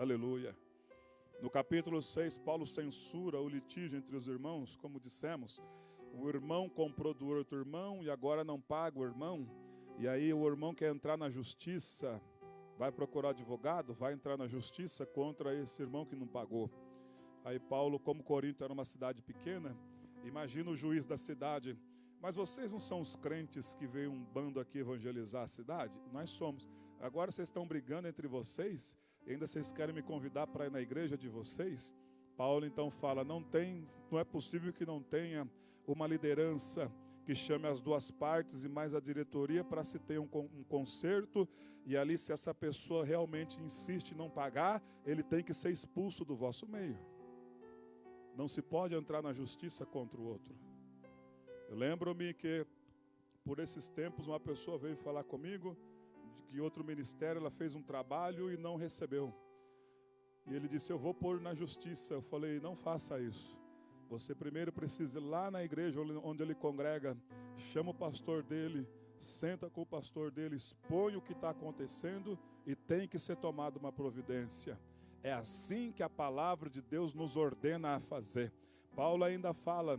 Aleluia. No capítulo 6, Paulo censura o litígio entre os irmãos, como dissemos. O irmão comprou do outro irmão e agora não paga o irmão. E aí o irmão quer entrar na justiça, vai procurar advogado, vai entrar na justiça contra esse irmão que não pagou. Aí Paulo, como Corinto era uma cidade pequena, imagina o juiz da cidade: mas vocês não são os crentes que veio um bando aqui evangelizar a cidade? Nós somos. Agora vocês estão brigando entre vocês, e ainda vocês querem me convidar para ir na igreja de vocês? Paulo então fala: não é possível que não tenha uma liderança que chame as duas partes e mais a diretoria para se ter um conserto, e ali, se essa pessoa realmente insiste em não pagar, ele tem que ser expulso do vosso meio. Não se pode entrar na justiça contra o outro. Eu lembro-me que, por esses tempos, uma pessoa veio falar comigo de que outro ministério ela fez um trabalho e não recebeu. E ele disse: eu vou pôr na justiça. Eu falei: não faça isso. Você primeiro precisa ir lá na igreja onde ele congrega, chama o pastor dele, senta com o pastor dele, expõe o que está acontecendo e tem que ser tomada uma providência. É assim que a palavra de Deus nos ordena a fazer. Paulo ainda fala,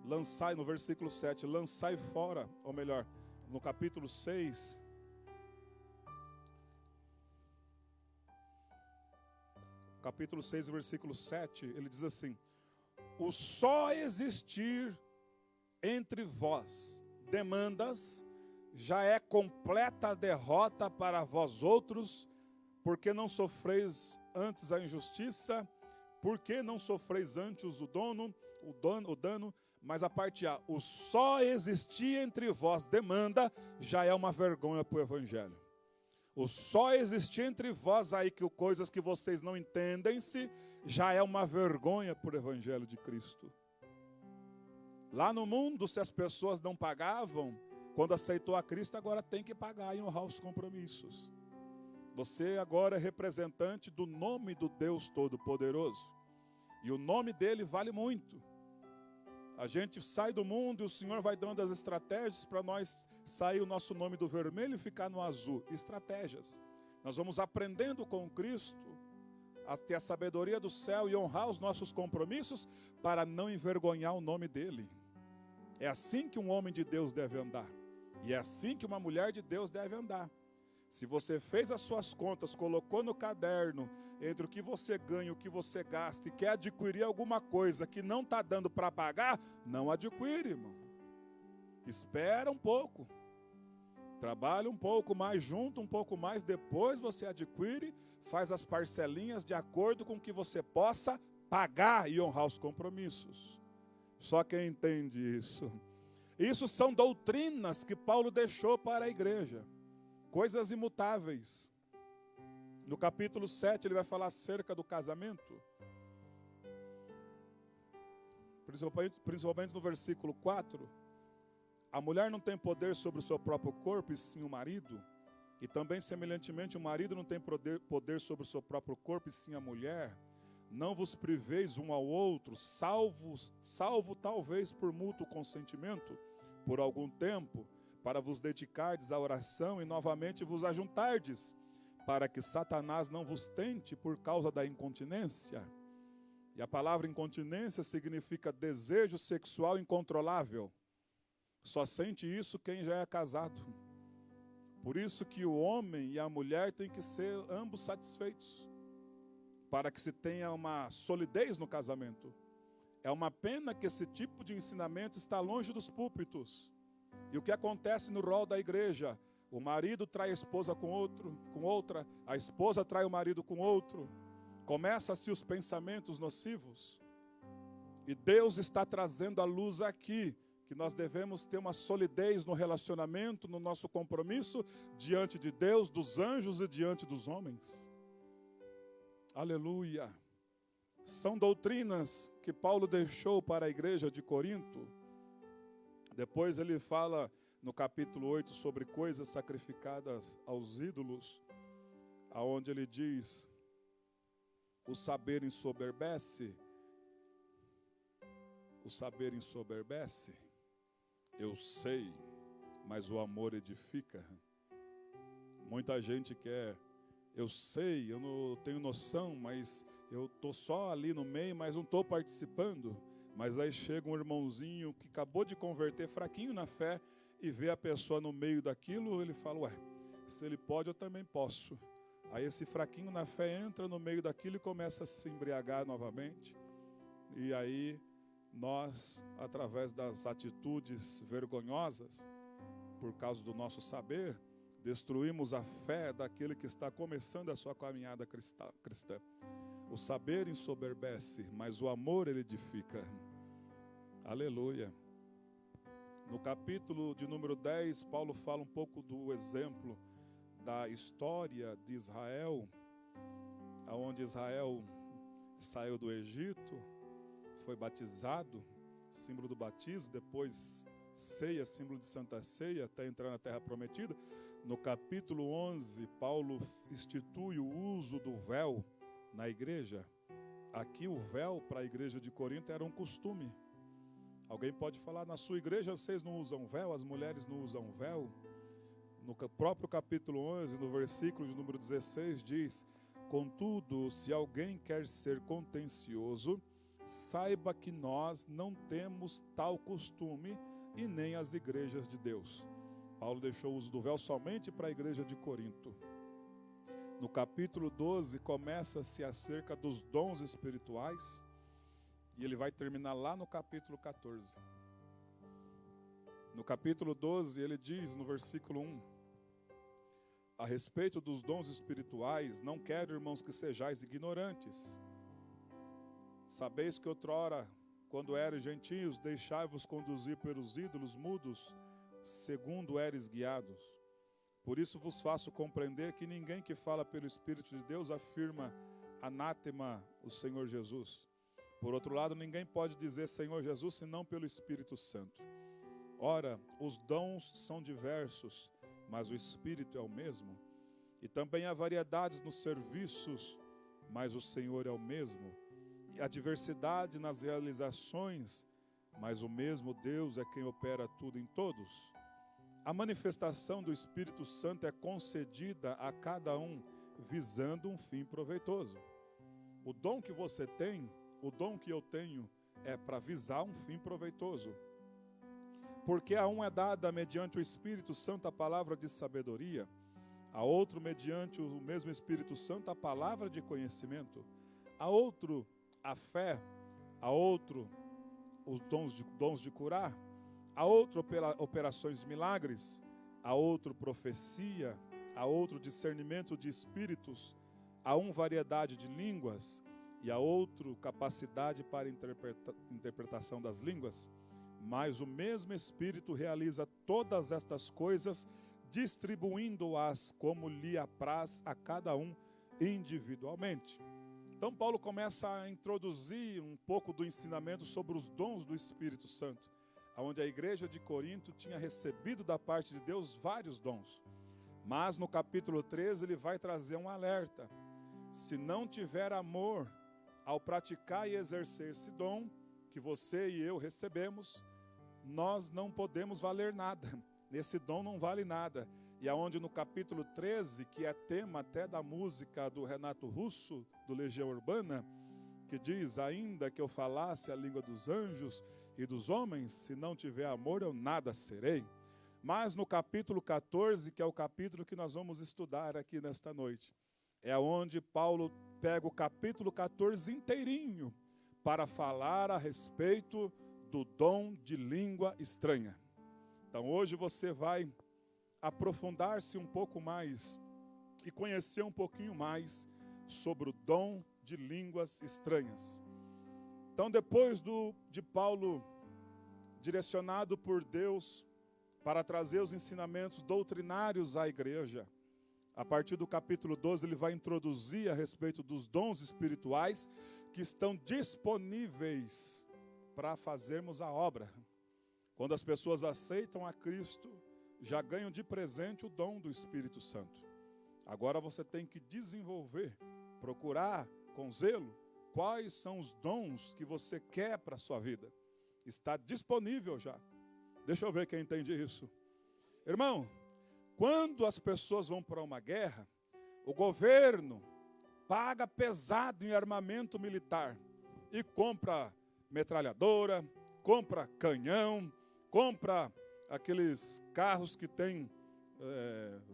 lançai, no versículo 7, lançai fora, ou melhor, no capítulo 6, versículo 7, ele diz assim: o só existir entre vós demandas já é completa derrota para vós outros, porque não sofreis antes a injustiça, porque não sofreis antes o dano, mas a parte A, o só existir entre vós demanda já é uma vergonha para o evangelho. O só existir entre vós aí que coisas que vocês não entendem-se, já é uma vergonha para o evangelho de Cristo. Lá no mundo, se as pessoas não pagavam, quando aceitou a Cristo, agora tem que pagar e honrar os compromissos. Você agora é representante do nome do Deus Todo-Poderoso. E o nome dele vale muito. A gente sai do mundo e o Senhor vai dando as estratégias para nós sair o nosso nome do vermelho e ficar no azul. Estratégias. Nós vamos aprendendo com Cristo a ter a sabedoria do céu e honrar os nossos compromissos para não envergonhar o nome dele. É assim que um homem de Deus deve andar. E é assim que uma mulher de Deus deve andar. Se você fez as suas contas, colocou no caderno entre o que você ganha e o que você gasta e quer adquirir alguma coisa que não está dando para pagar, não adquire, irmão. Espera um pouco. Trabalha um pouco mais, junta um pouco mais, depois você adquire, faz as parcelinhas de acordo com que você possa pagar e honrar os compromissos. Só quem entende isso. Isso são doutrinas que Paulo deixou para a igreja. Coisas imutáveis. No capítulo 7 ele vai falar acerca do casamento. Principalmente no versículo 4. A mulher não tem poder sobre o seu próprio corpo, e sim o marido. E também, semelhantemente, o marido não tem poder sobre o seu próprio corpo, e sim a mulher. Não vos priveis um ao outro, salvo talvez por mútuo consentimento, por algum tempo, para vos dedicardes à oração e novamente vos ajuntardes, para que Satanás não vos tente por causa da incontinência. E a palavra incontinência significa desejo sexual incontrolável. Só sente isso quem já é casado. Por isso que o homem e a mulher têm que ser ambos satisfeitos, para que se tenha uma solidez no casamento. É uma pena que esse tipo de ensinamento está longe dos púlpitos. E o que acontece no rol da igreja? O marido trai a esposa com outra, a esposa trai o marido com outro. Começa-se os pensamentos nocivos. E Deus está trazendo à luz aqui que nós devemos ter uma solidez no relacionamento, no nosso compromisso, diante de Deus, dos anjos e diante dos homens. Aleluia! São doutrinas que Paulo deixou para a igreja de Corinto. Depois ele fala no capítulo 8 sobre coisas sacrificadas aos ídolos, aonde ele diz: o saber ensoberbece, eu sei, mas o amor edifica. Muita gente quer, eu sei, eu não tenho noção, mas eu estou só ali no meio, mas não estou participando. Mas aí chega um irmãozinho que acabou de converter, fraquinho na fé, e vê a pessoa no meio daquilo, ele fala, ué, se ele pode, eu também posso. Aí esse fraquinho na fé entra no meio daquilo e começa a se embriagar novamente. E aí nós, através das atitudes vergonhosas, por causa do nosso saber, destruímos a fé daquele que está começando a sua caminhada cristã. O saber ensoberbece, mas o amor ele edifica. Aleluia. No capítulo de número 10, Paulo fala um pouco do exemplo da história de Israel, onde Israel saiu do Egito, foi batizado, símbolo do batismo, depois ceia, símbolo de Santa Ceia, até entrar na terra prometida. No capítulo 11, Paulo institui o uso do véu na igreja. Aqui o véu para a igreja de Corinto era um costume. Alguém pode falar, na sua igreja vocês não usam véu, as mulheres não usam véu? No próprio capítulo 11, no versículo de número 16, diz, contudo, se alguém quer ser contencioso, saiba que nós não temos tal costume e nem as igrejas de Deus. Paulo deixou o uso do véu somente para a igreja de Corinto. No capítulo 12, começa-se acerca dos dons espirituais, e ele vai terminar lá no capítulo 14. No capítulo 12, ele diz, no versículo 1, a respeito dos dons espirituais, não quero, irmãos, que sejais ignorantes. Sabeis que outrora, quando eres gentios, deixai-vos conduzir pelos ídolos mudos, segundo eres guiados. Por isso vos faço compreender que ninguém que fala pelo Espírito de Deus afirma anátema o Senhor Jesus. Por outro lado, ninguém pode dizer Senhor Jesus senão pelo Espírito Santo. Ora, os dons são diversos, mas o Espírito é o mesmo. E também há variedades nos serviços, mas o Senhor é o mesmo. E há diversidade nas realizações, mas o mesmo Deus é quem opera tudo em todos. A manifestação do Espírito Santo é concedida a cada um, visando um fim proveitoso. O dom que você tem, o dom que eu tenho, é para visar um fim proveitoso. Porque a um é dada mediante o Espírito Santo a palavra de sabedoria, a outro mediante o mesmo Espírito Santo a palavra de conhecimento, a outro a fé, a outro os dons de curar, a outro operações de milagres, a outro profecia, a outro discernimento de espíritos, a um variedade de línguas e a outro capacidade para interpretação das línguas. Mas o mesmo Espírito realiza todas estas coisas, distribuindo-as como lhe apraz a cada um individualmente. Então Paulo começa a introduzir um pouco do ensinamento sobre os dons do Espírito Santo, onde a igreja de Corinto tinha recebido da parte de Deus vários dons. Mas no capítulo 13 ele vai trazer um alerta. Se não tiver amor ao praticar e exercer esse dom que você e eu recebemos, nós não podemos valer nada. Esse dom não vale nada. E aonde no capítulo 13, que é tema até da música do Renato Russo, do Legião Urbana, que diz, ainda que eu falasse a língua dos anjos e dos homens, se não tiver amor, eu nada serei. Mas no capítulo 14, que é o capítulo que nós vamos estudar aqui nesta noite, é onde Paulo pega o capítulo 14 inteirinho para falar a respeito do dom de língua estranha. Então hoje você vai aprofundar-se um pouco mais e conhecer um pouquinho mais sobre o dom de línguas estranhas. Então depois de Paulo, direcionado por Deus para trazer os ensinamentos doutrinários à igreja, a partir do capítulo 12 ele vai introduzir a respeito dos dons espirituais que estão disponíveis para fazermos a obra. Quando as pessoas aceitam a Cristo, já ganham de presente o dom do Espírito Santo. Agora você tem que desenvolver, procurar com zelo quais são os dons que você quer para a sua vida. Está disponível já. Deixa eu ver quem entende isso. Irmão, Quando as pessoas vão para uma guerra, o governo paga pesado em armamento militar e compra metralhadora, compra canhão, compra aqueles carros que têm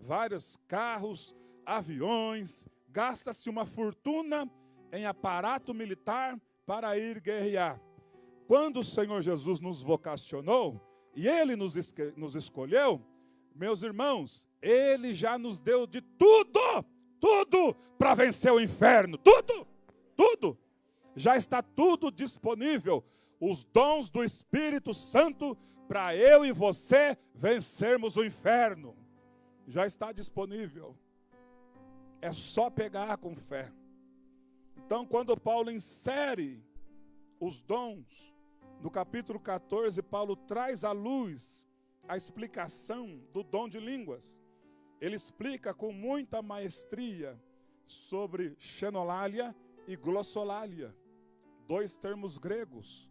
vários carros, aviões, gasta-se uma fortuna em aparato militar para ir guerrear. Quando o Senhor Jesus nos vocacionou e Ele nos escolheu, meus irmãos, Ele já nos deu de tudo para vencer o inferno, tudo. Já está tudo disponível, os dons do Espírito Santo para eu e você vencermos o inferno. Já está disponível. É só pegar com fé. Então, quando Paulo insere os dons, no capítulo 14, Paulo traz à luz a explicação do dom de línguas. Ele explica com muita maestria sobre xenolalia e glossolalia, dois termos gregos.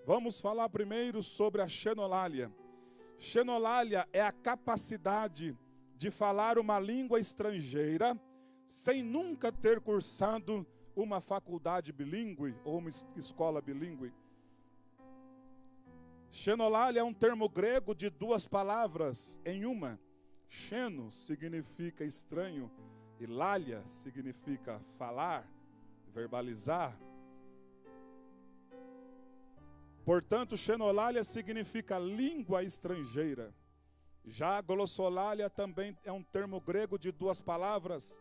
Vamos falar primeiro sobre a xenolalia. Xenolalia é a capacidade de falar uma língua estrangeira sem nunca ter cursado uma faculdade bilíngue ou uma escola bilíngue. Xenolalia é um termo grego de duas palavras em uma. Xeno significa estranho e lalia significa falar, verbalizar. Portanto, xenolalia significa língua estrangeira. Já glossolalia também é um termo grego de duas palavras.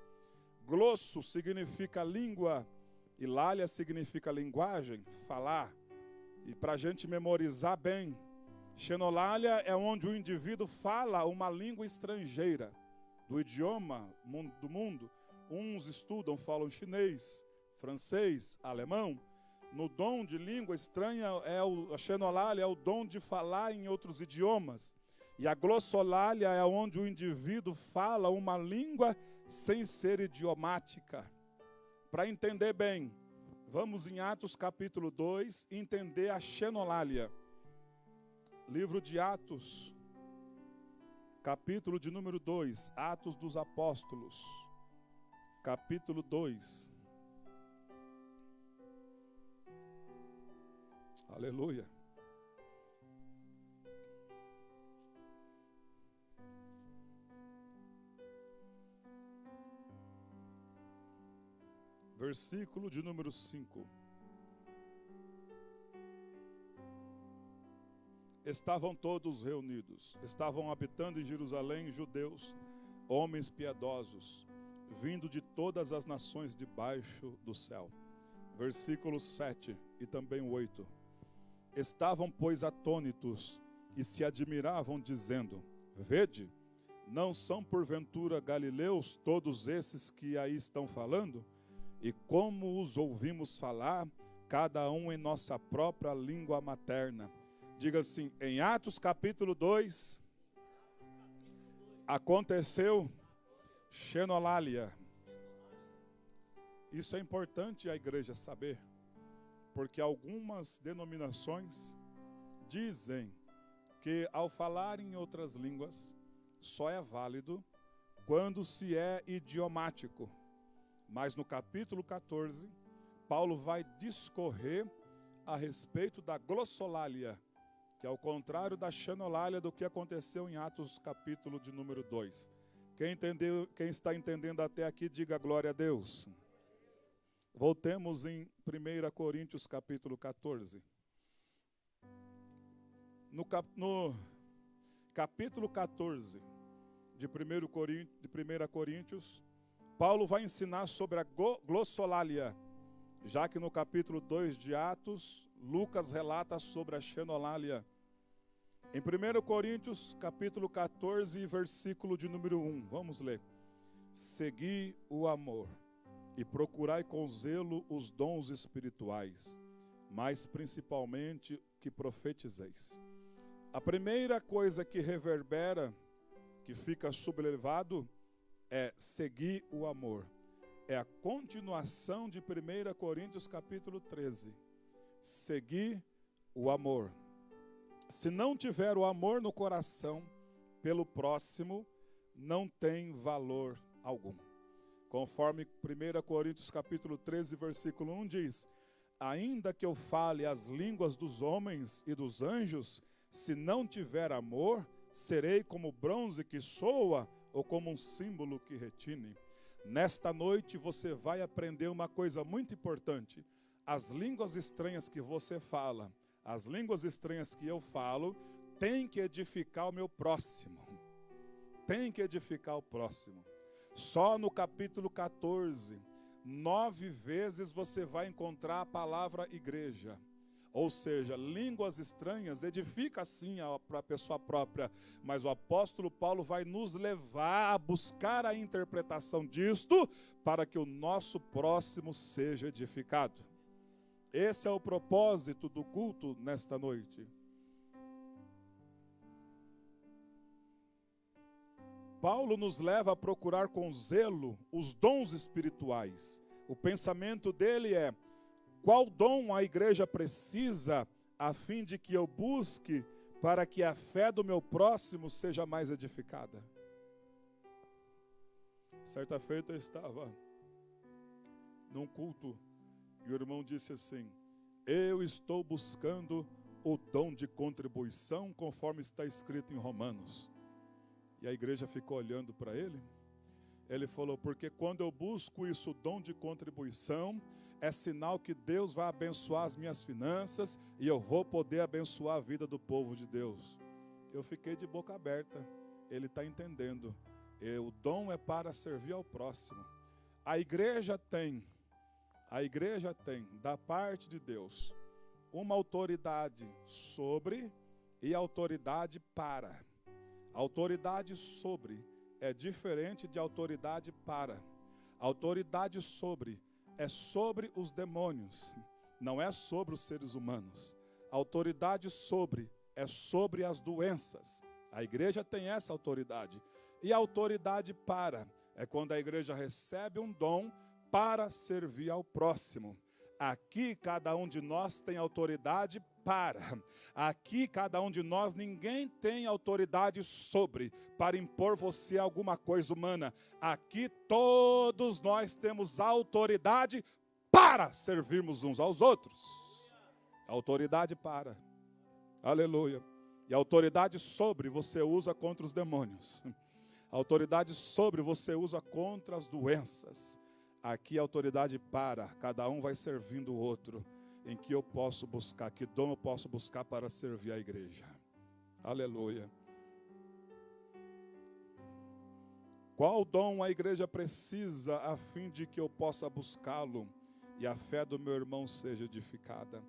Glosso significa língua e lalia significa linguagem, falar. E para a gente memorizar bem, xenolalia é onde o indivíduo fala uma língua estrangeira, do idioma do mundo. Uns estudam, falam chinês, francês, alemão. No dom de língua estranha, a xenolalia é o dom de falar em outros idiomas. E a glossolalia é onde o indivíduo fala uma língua sem ser idiomática. Para entender bem, vamos em Atos capítulo 2 entender a xenolalia. Livro de Atos, capítulo de número 2, Atos dos Apóstolos, capítulo 2. Aleluia. Versículo de número 5. Estavam todos reunidos, estavam habitando em Jerusalém judeus, homens piedosos, vindo de todas as nações debaixo do céu. Versículo 7 e também 8. Estavam, pois, atônitos e se admiravam, dizendo: Vede, não são porventura galileus todos esses que aí estão falando? E como os ouvimos falar, cada um em nossa própria língua materna. Diga assim, em Atos capítulo 2, aconteceu xenolalia. Isso é importante a igreja saber, porque algumas denominações dizem que ao falar em outras línguas só é válido quando se é idiomático. Mas no capítulo 14, Paulo vai discorrer a respeito da glossolalia, que é o contrário da xenolalia do que aconteceu em Atos capítulo de número 2. Quem está entendendo até aqui, diga glória a Deus. Voltemos em 1 Coríntios capítulo 14. No capítulo 14 de 1 Coríntios, Paulo vai ensinar sobre a glossolalia, já que no capítulo 2 de Atos, Lucas relata sobre a xenolalia. Em 1 Coríntios, capítulo 14, versículo de número 1, vamos ler. Segui o amor e procurai com zelo os dons espirituais, mas principalmente que profetizeis. A primeira coisa que reverbera, que fica sublevado, é seguir o amor. É a continuação de 1 Coríntios capítulo 13. Seguir o amor. Se não tiver o amor no coração pelo próximo, não tem valor algum. Conforme 1 Coríntios capítulo 13, versículo 1 diz: ainda que eu fale as línguas dos homens e dos anjos, se não tiver amor, serei como bronze que soa ou como um símbolo que retine. Nesta noite você vai aprender uma coisa muito importante. As línguas estranhas que você fala, as línguas estranhas que eu falo, tem que edificar o meu próximo. Tem que edificar o próximo. Só no capítulo 14, 9 vezes você vai encontrar a palavra igreja. Ou seja, línguas estranhas edifica sim para a pessoa própria, mas o apóstolo Paulo vai nos levar a buscar a interpretação disto para que o nosso próximo seja edificado. Esse é o propósito do culto nesta noite. Paulo nos leva a procurar com zelo os dons espirituais. O pensamento dele é: qual dom a igreja precisa a fim de que eu busque para que a fé do meu próximo seja mais edificada? Certa feita eu estava num culto e o irmão disse assim: eu estou buscando o dom de contribuição conforme está escrito em Romanos. E a igreja ficou olhando para ele. Ele falou: porque quando eu busco isso, o dom de contribuição, é sinal que Deus vai abençoar as minhas finanças e eu vou poder abençoar a vida do povo de Deus. Eu fiquei de boca aberta. Ele está entendendo. O dom é para servir ao próximo. A igreja tem, da parte de Deus, uma autoridade sobre e autoridade para. Autoridade sobre é diferente de autoridade para. Autoridade sobre é sobre os demônios, não é sobre os seres humanos. Autoridade sobre é sobre as doenças. A igreja tem essa autoridade. E a autoridade para é quando a igreja recebe um dom para servir ao próximo. Aqui cada um de nós tem autoridade para. Aqui cada um de nós, ninguém tem autoridade sobre, para impor você alguma coisa humana. Aqui todos nós temos autoridade para servirmos uns aos outros. Autoridade para. Aleluia. E a autoridade sobre você usa contra os demônios. A autoridade sobre você usa contra as doenças. Aqui a autoridade para, cada um vai servindo o outro. Em que eu posso buscar, que dom eu posso buscar para servir a igreja. Aleluia. Qual dom a igreja precisa a fim de que eu possa buscá-lo e a fé do meu irmão seja edificada?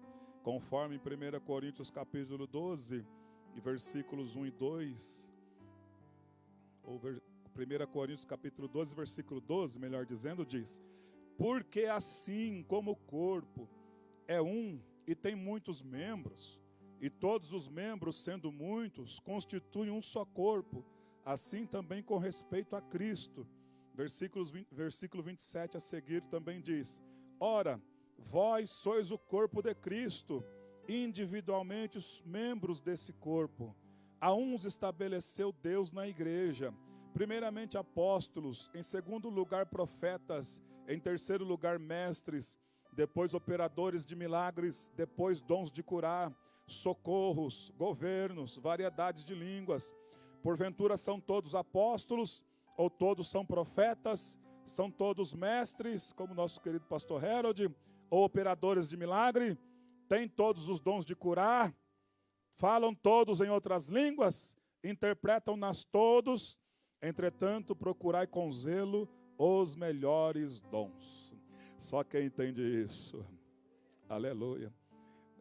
Conforme em 1 Coríntios capítulo 12, e versículos 1 e 2, ou 1 Coríntios capítulo 12, versículo 12, melhor dizendo, diz: porque assim como o corpo é um e tem muitos membros, e todos os membros, sendo muitos, constituem um só corpo, assim também com respeito a Cristo. Versículo 27 a seguir também diz: ora, vós sois o corpo de Cristo, individualmente os membros desse corpo. A uns estabeleceu Deus na igreja, primeiramente apóstolos, em segundo lugar profetas, em terceiro lugar mestres, depois operadores de milagres, depois dons de curar, socorros, governos, variedades de línguas. Porventura são todos apóstolos, ou todos são profetas, são todos mestres, como nosso querido pastor Harold, ou operadores de milagre, têm todos os dons de curar, falam todos em outras línguas, interpretam-nas todos. Entretanto, procurai com zelo os melhores dons. Só quem entende isso. Aleluia.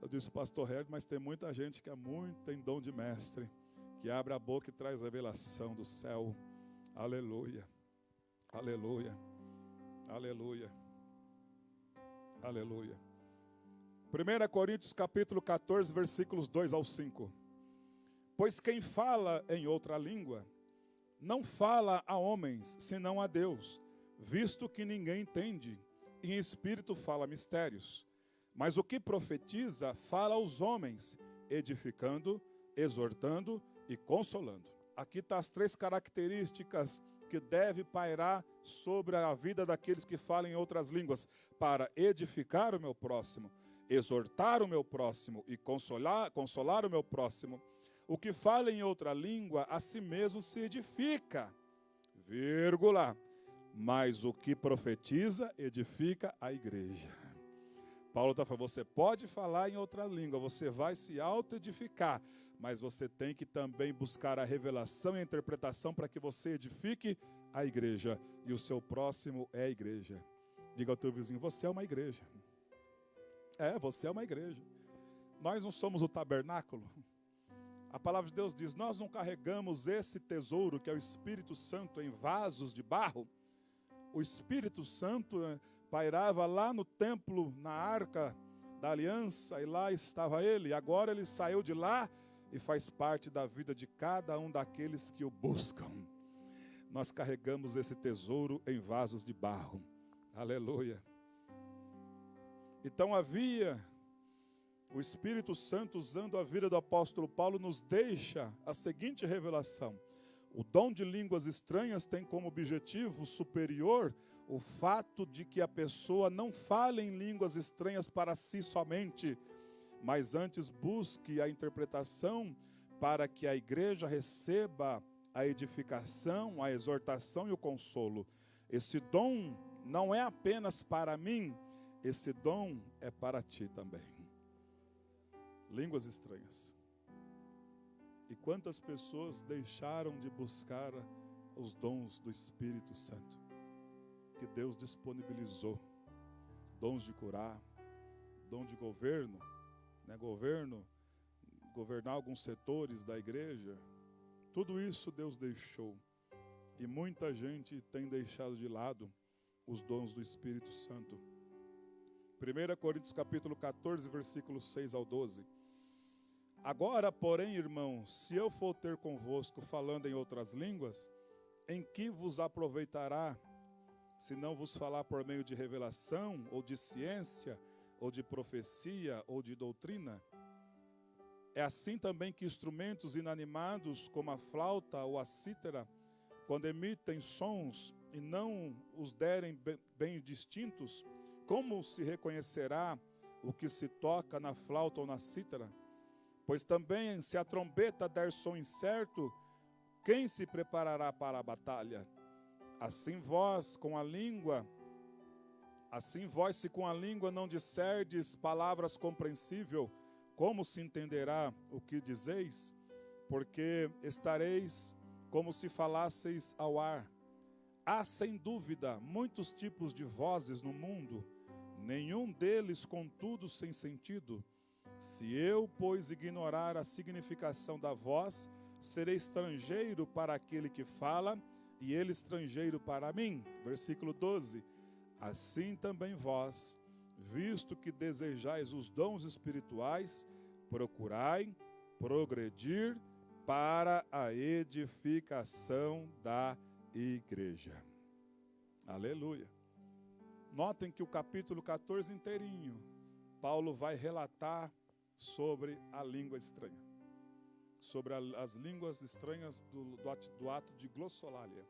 Eu disse pastor Harold, mas tem muita gente que tem dom de mestre, que abre a boca e traz revelação do céu. Aleluia. Aleluia. Aleluia. Aleluia. 1 Coríntios capítulo 14, versículos 2 ao 5. Pois quem fala em outra língua, não fala a homens, senão a Deus, visto que ninguém entende, e em espírito fala mistérios. Mas o que profetiza, fala aos homens, edificando, exortando e consolando. Aqui estão as 3 características que deve pairar sobre a vida daqueles que falam em outras línguas, para edificar o meu próximo, exortar o meu próximo e consolar o meu próximo. O que fala em outra língua, a si mesmo se edifica, vírgula, mas o que profetiza, edifica a igreja. Paulo está falando, você pode falar em outra língua, você vai se auto-edificar, mas você tem que também buscar a revelação e a interpretação para que você edifique a igreja. E o seu próximo é a igreja. Diga ao teu vizinho, você é uma igreja. Você é uma igreja. Nós não somos o tabernáculo. A palavra de Deus diz, nós não carregamos esse tesouro que é o Espírito Santo em vasos de barro. O Espírito Santo pairava lá no templo, na arca da aliança, e lá estava ele. E agora ele saiu de lá e faz parte da vida de cada um daqueles que o buscam. Nós carregamos esse tesouro em vasos de barro. Aleluia. Então havia o Espírito Santo, usando a vida do apóstolo Paulo, nos deixa a seguinte revelação. O dom de línguas estranhas tem como objetivo superior o fato de que a pessoa não fale em línguas estranhas para si somente, mas antes busque a interpretação para que a igreja receba a edificação, a exortação e o consolo. Esse dom não é apenas para mim, esse dom é para ti também. Línguas estranhas. E quantas pessoas deixaram de buscar os dons do Espírito Santo que Deus disponibilizou? Dons de curar, dom de governo, governar alguns setores da igreja. Tudo isso Deus deixou. E muita gente tem deixado de lado os dons do Espírito Santo. 1 Coríntios capítulo 14, versículos 6 ao 12. Agora, porém, irmãos, se eu for ter convosco falando em outras línguas, em que vos aproveitará, se não vos falar por meio de revelação, ou de ciência, ou de profecia, ou de doutrina? É assim também que instrumentos inanimados, como a flauta ou a cítara, quando emitem sons e não os derem bem distintos, como se reconhecerá o que se toca na flauta ou na cítara? Pois também, se a trombeta der som incerto, quem se preparará para a batalha? Assim vós, se com a língua não disserdes palavras compreensíveis, como se entenderá o que dizeis? Porque estareis como se falasseis ao ar. Há, sem dúvida, muitos tipos de vozes no mundo, nenhum deles, contudo, sem sentido. Se eu, pois, ignorar a significação da voz, serei estrangeiro para aquele que fala, e ele estrangeiro para mim. Versículo 12. Assim também vós, visto que desejais os dons espirituais, procurai progredir para a edificação da igreja. Aleluia. Notem que o capítulo 14 inteirinho, Paulo vai relatar sobre a língua estranha, sobre as línguas estranhas do ato de glossolalia.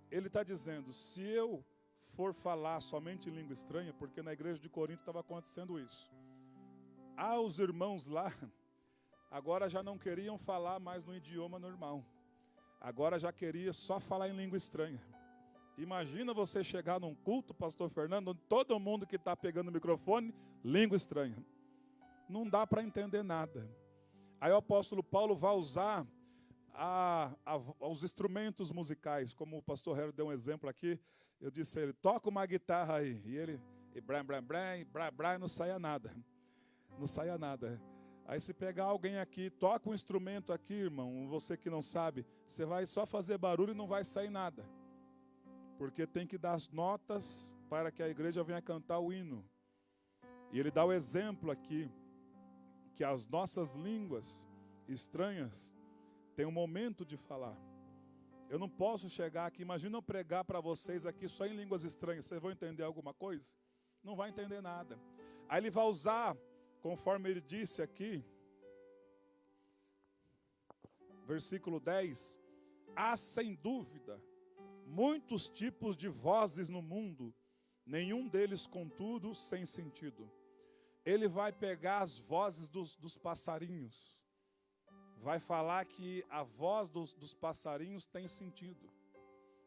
Ele está dizendo, se eu for falar somente em língua estranha, porque na igreja de Corinto estava acontecendo isso. Os irmãos lá, agora já não queriam falar mais no idioma normal. Agora já queria só falar em língua estranha. Imagina você chegar num culto, pastor Fernando, onde todo mundo que está pegando o microfone, língua estranha. Não dá para entender nada. Aí o apóstolo Paulo vai usar os instrumentos musicais, como o pastor Hero deu um exemplo aqui. Eu disse a ele, toca uma guitarra aí. E ele, bram, bram, bram, bram, bram, não saia nada. Não saia nada. Aí se pegar alguém aqui, toca um instrumento aqui, irmão, você que não sabe, você vai só fazer barulho e não vai sair nada. Porque tem que dar as notas para que a igreja venha cantar o hino. E ele dá o exemplo aqui, que as nossas línguas estranhas têm um momento de falar. Eu não posso chegar aqui, imagina eu pregar para vocês aqui só em línguas estranhas, vocês vão entender alguma coisa? Não vai entender nada. Aí ele vai usar, conforme ele disse aqui, versículo 10, há sem dúvida muitos tipos de vozes no mundo, nenhum deles, contudo, sem sentido. Ele vai pegar as vozes dos passarinhos, vai falar que a voz dos passarinhos tem sentido.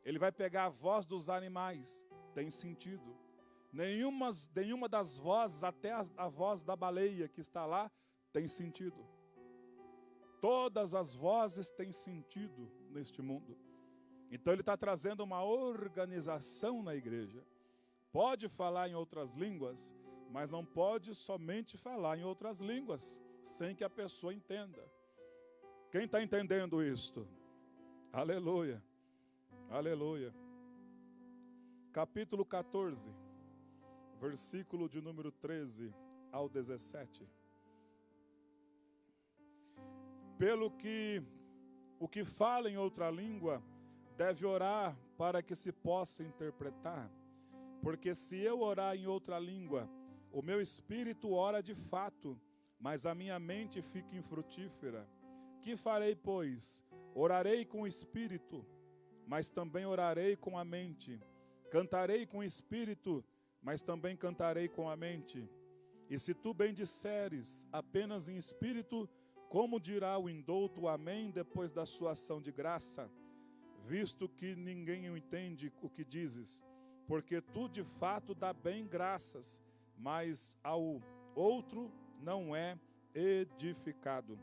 Ele vai pegar a voz dos animais, tem sentido. Nenhuma das vozes, até a voz da baleia que está lá, tem sentido. Todas as vozes têm sentido neste mundo. Então ele está trazendo uma organização na igreja. Pode falar em outras línguas, mas não pode somente falar em outras línguas, sem que a pessoa entenda. Quem está entendendo isto? Aleluia, aleluia. Capítulo 14, versículo de número 13 ao 17. Pelo que o que fala em outra língua deve orar para que se possa interpretar. Porque se eu orar em outra língua, o meu espírito ora de fato, mas a minha mente fica infrutífera. Que farei, pois? Orarei com o espírito, mas também orarei com a mente. Cantarei com o espírito, mas também cantarei com a mente. E se tu bem disseres apenas em espírito, como dirá o indouto amém depois da sua ação de graça? Visto que ninguém entende o que dizes, porque tu de fato dá bem graças, mas ao outro não é edificado.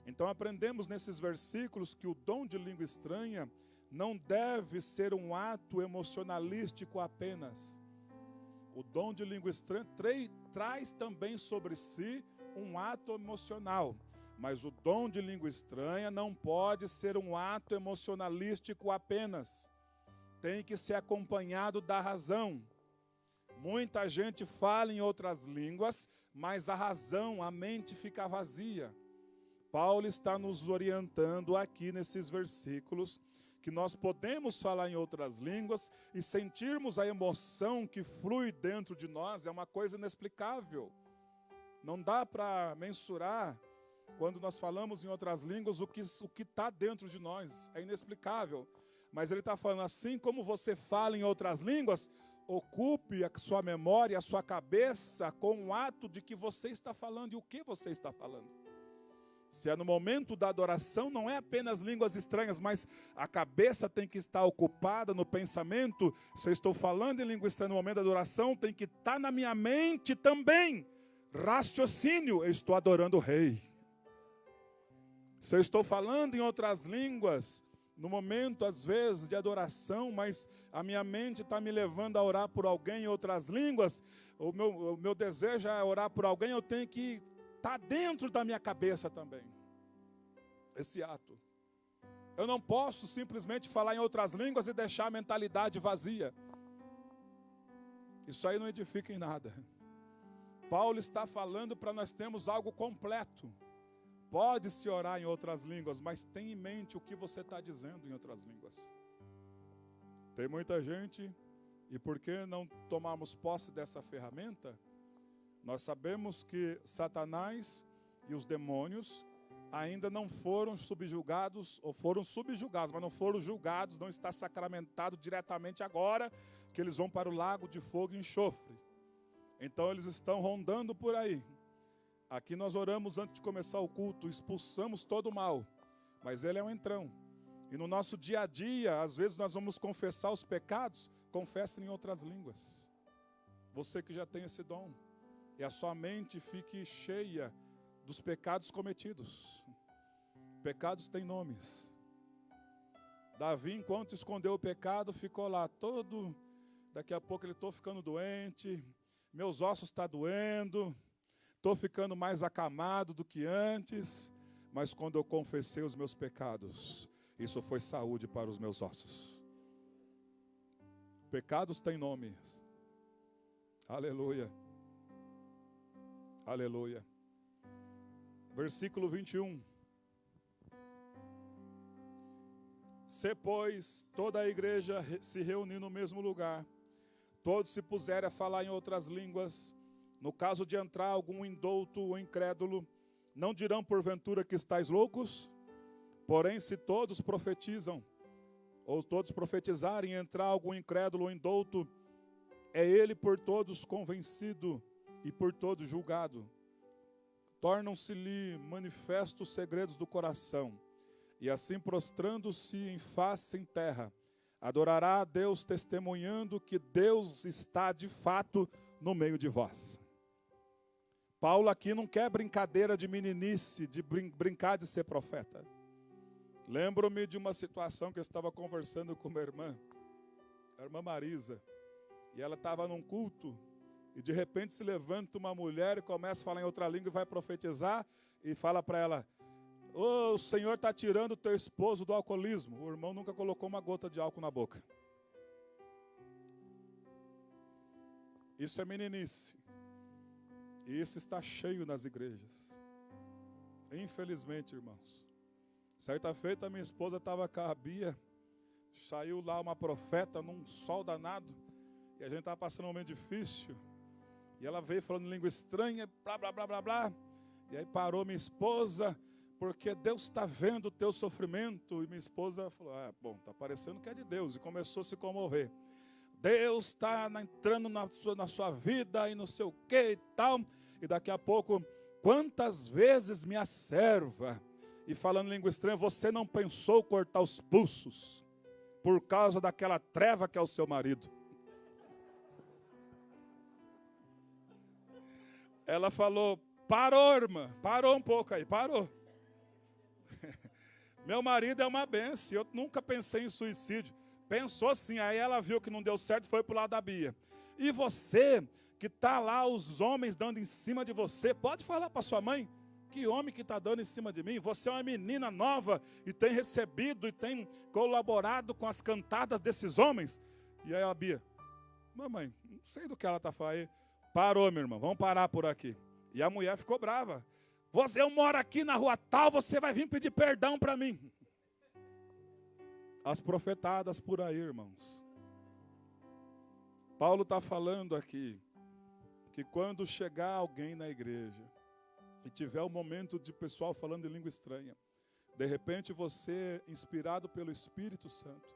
Então aprendemos nesses versículos que o dom de língua estranha não deve ser um ato emocionalístico apenas. O dom de língua estranha traz também sobre si um ato emocional. Mas o dom de língua estranha não pode ser um ato emocionalístico apenas. Tem que ser acompanhado da razão. Muita gente fala em outras línguas, mas a razão, a mente fica vazia. Paulo está nos orientando aqui nesses versículos que nós podemos falar em outras línguas e sentirmos a emoção que flui dentro de nós. É uma coisa inexplicável. Não dá para mensurar. Quando nós falamos em outras línguas, o que está dentro de nós é inexplicável. Mas ele está falando, assim como você fala em outras línguas, ocupe a sua memória, a sua cabeça com o ato de que você está falando e o que você está falando. Se é no momento da adoração, não é apenas línguas estranhas, mas a cabeça tem que estar ocupada no pensamento. Se eu estou falando em língua estranha no momento da adoração, tem que estar na minha mente também. Raciocínio, eu estou adorando o Rei. Se eu estou falando em outras línguas, no momento, às vezes, de adoração, mas a minha mente está me levando a orar por alguém em outras línguas, o meu desejo é orar por alguém, eu tenho que estar dentro da minha cabeça também, esse ato. Eu não posso simplesmente falar em outras línguas e deixar a mentalidade vazia. Isso aí não edifica em nada. Paulo está falando para nós termos algo completo. Pode-se orar em outras línguas, mas tenha em mente o que você está dizendo em outras línguas. Tem muita gente, e por que não tomarmos posse dessa ferramenta? Nós sabemos que Satanás e os demônios ainda não foram subjugados, ou foram subjugados, mas não foram julgados, não está sacramentado diretamente agora, que eles vão para o lago de fogo e enxofre. Então eles estão rondando por aí. Aqui nós oramos antes de começar o culto, expulsamos todo o mal, mas ele é um entrão. E no nosso dia a dia, às vezes nós vamos confessar os pecados, confessem em outras línguas. Você que já tem esse dom, e a sua mente fique cheia dos pecados cometidos. Pecados têm nomes. Davi, enquanto escondeu o pecado, ficou lá todo, daqui a pouco ele, estou ficando doente, meus ossos estão doendo, estou ficando mais acamado do que antes, mas quando eu confessei os meus pecados, isso foi saúde para os meus ossos. Pecados têm nome. Aleluia. Aleluia. Versículo 21. Se, pois, toda a igreja se reunir no mesmo lugar, todos se puserem a falar em outras línguas, no caso de entrar algum indouto ou incrédulo, não dirão porventura que estáis loucos? Porém, se todos profetizam, ou todos profetizarem, entrar algum incrédulo ou indouto, é ele por todos convencido e por todos julgado. Tornam-se-lhe manifestos os segredos do coração, e assim prostrando-se em face em terra, adorará a Deus, testemunhando que Deus está de fato no meio de vós. Paulo aqui não quer brincadeira de meninice, de brincar de ser profeta. Lembro-me de uma situação que eu estava conversando com minha irmã, a irmã Marisa, e ela estava num culto, e de repente se levanta uma mulher e começa a falar em outra língua e vai profetizar, e fala para ela: o Senhor está tirando o teu esposo do alcoolismo. O irmão nunca colocou uma gota de álcool na boca. Isso é meninice. E isso está cheio nas igrejas. Infelizmente, irmãos. Certa feita, minha esposa estava com a Bia. Saiu lá uma profeta num sol danado. E a gente estava passando um momento difícil. E ela veio falando língua estranha, blá, blá, blá, blá, blá. E aí parou minha esposa, porque Deus está vendo o teu sofrimento. E minha esposa falou: bom, está parecendo que é de Deus. E começou a se comover. Deus está entrando na sua vida e não sei o que e tal. E daqui a pouco, quantas vezes minha serva, e falando língua estranha, você não pensou cortar os pulsos por causa daquela treva que é o seu marido? Ela falou: parou, irmã, parou um pouco aí, parou. Meu marido é uma benção, eu nunca pensei em suicídio. Pensou sim, aí ela viu que não deu certo e foi para o lado da Bia. E você, que está lá, os homens dando em cima de você, pode falar para sua mãe: que homem que está dando em cima de mim? Você é uma menina nova e tem recebido e tem colaborado com as cantadas desses homens. E aí a Bia: mamãe, não sei do que ela está falando aí. Parou, meu irmão, vamos parar por aqui. E a mulher ficou brava. Eu moro aqui na rua tal, você vai vir pedir perdão para mim. As profetadas por aí, irmãos. Paulo está falando aqui que quando chegar alguém na igreja e tiver um momento de pessoal falando em língua estranha, de repente você, inspirado pelo Espírito Santo,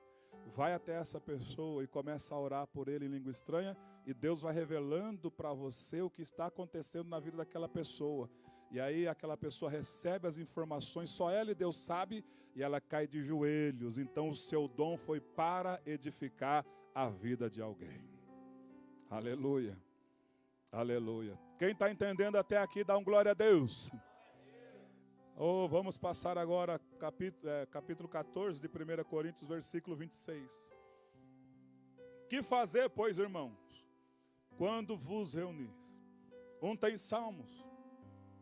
vai até essa pessoa e começa a orar por ele em língua estranha, e Deus vai revelando para você o que está acontecendo na vida daquela pessoa. E aí aquela pessoa recebe as informações, só ela e Deus sabe, e ela cai de joelhos. Então o seu dom foi para edificar a vida de alguém. Aleluia, aleluia. Quem está entendendo até aqui, dá um glória a Deus. Vamos passar agora capítulo 14 de 1 Coríntios, versículo 26. Que fazer, pois, irmãos, quando vos reunis? Um tem salmos,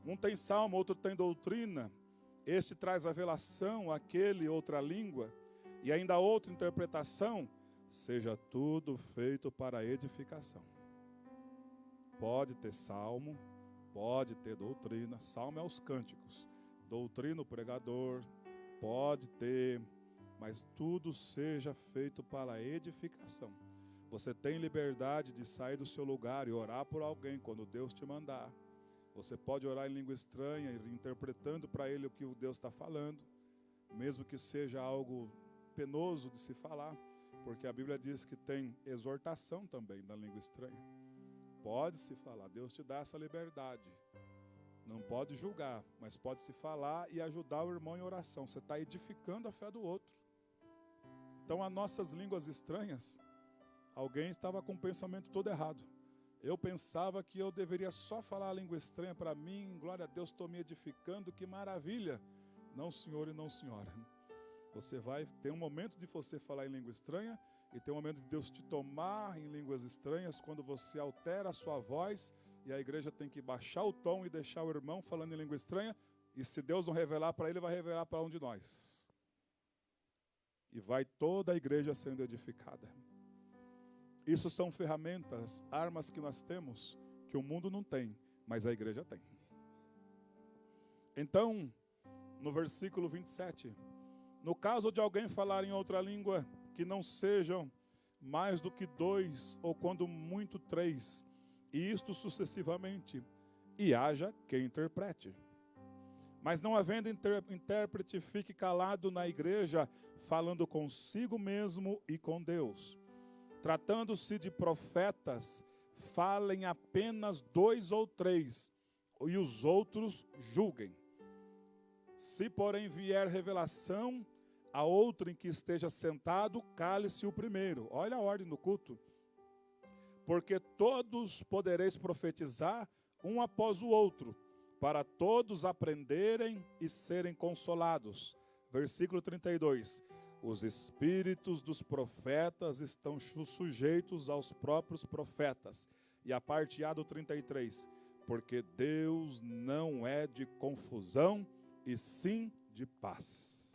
um tem salmo, outro tem doutrina, este traz revelação, aquele outra língua, e ainda outra interpretação. Seja tudo feito para edificação. Pode ter salmo, pode ter doutrina. Salmo é os cânticos, doutrina o pregador, pode ter, mas tudo seja feito para edificação. Você tem liberdade de sair do seu lugar e orar por alguém quando Deus te mandar. Você pode orar em língua estranha, interpretando para ele o que o Deus está falando, mesmo que seja algo penoso de se falar, porque a Bíblia diz que tem exortação também na língua estranha. Pode se falar, Deus te dá essa liberdade. Não pode julgar, mas pode se falar e ajudar o irmão em oração. Você está edificando a fé do outro. Então, as nossas línguas estranhas, alguém estava com o pensamento todo errado. Eu pensava que eu deveria só falar a língua estranha para mim, glória a Deus, estou me edificando, que maravilha. Não, senhor e não, senhora. Você vai ter um momento de você falar em língua estranha e tem um momento de Deus te tomar em línguas estranhas, quando você altera a sua voz e a igreja tem que baixar o tom e deixar o irmão falando em língua estranha, e se Deus não revelar para ele, vai revelar para um de nós. E vai toda a igreja sendo edificada. Isso são ferramentas, armas que nós temos, que o mundo não tem, mas a igreja tem. Então, no versículo 27, no caso de alguém falar em outra língua, que não sejam mais do que 2, ou quando muito 3, e isto sucessivamente, e haja quem interprete. Mas não havendo intérprete, fique calado na igreja, falando consigo mesmo e com Deus. Tratando-se de profetas, falem apenas 2 ou 3, e os outros julguem. Se, porém, vier revelação a outro em que esteja sentado, cale-se o primeiro. Olha a ordem do culto. Porque todos podereis profetizar um após o outro, para todos aprenderem e serem consolados. Versículo 32. Os espíritos dos profetas estão sujeitos aos próprios profetas. E a parte A do 33. Porque Deus não é de confusão, e sim de paz.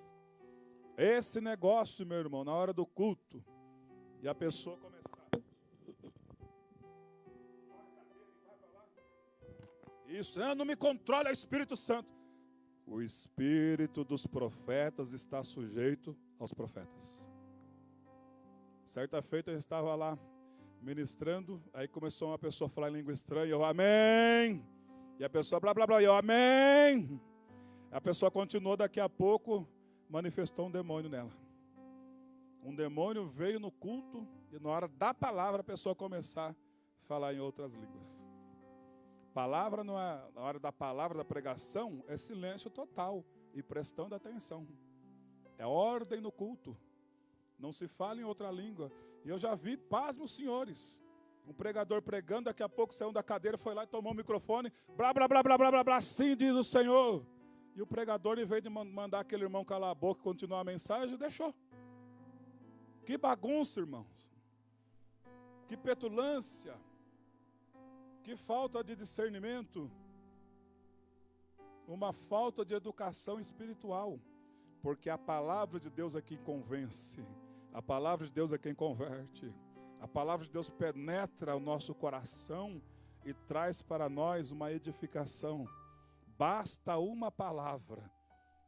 Esse negócio, meu irmão, na hora do culto, e a pessoa começar. Isso, não me controla, é o Espírito Santo. O espírito dos profetas está sujeito aos profetas. Certa feita eu estava lá ministrando, aí começou uma pessoa a falar em língua estranha, eu, amém. E a pessoa, blá, blá, blá, eu, amém. A pessoa continuou, daqui a pouco, manifestou um demônio nela. Um demônio veio no culto, e na hora da palavra, a pessoa começar a falar em outras línguas. Palavra não é, na hora da palavra, da pregação, é silêncio total e prestando atenção. É ordem no culto. Não se fala em outra língua. E eu já vi, pasmem os senhores, um pregador pregando, daqui a pouco saiu da cadeira, foi lá e tomou o microfone, blá, blá, blá, blá, blá, blá, blá, assim diz o Senhor. E o pregador, em vez de mandar aquele irmão calar a boca e continuar a mensagem, deixou. Que bagunça, irmãos. Que petulância. Que falta de discernimento. Uma falta de educação espiritual. Porque a palavra de Deus é quem convence. A palavra de Deus é quem converte. A palavra de Deus penetra o nosso coração e traz para nós uma edificação. Basta uma palavra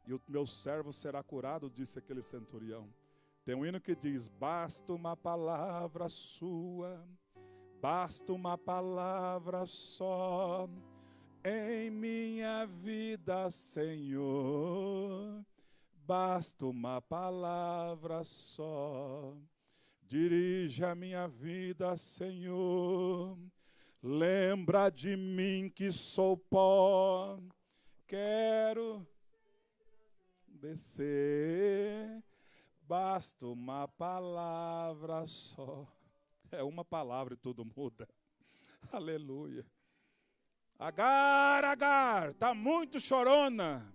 e o meu servo será curado, disse aquele centurião. Tem um hino que diz, basta uma palavra sua, basta uma palavra só, em minha vida, Senhor, basta uma palavra só, dirige a minha vida, Senhor, lembra de mim que sou pó, quero descer, basta uma palavra só. É uma palavra e tudo muda. Aleluia. Agar, está muito chorona.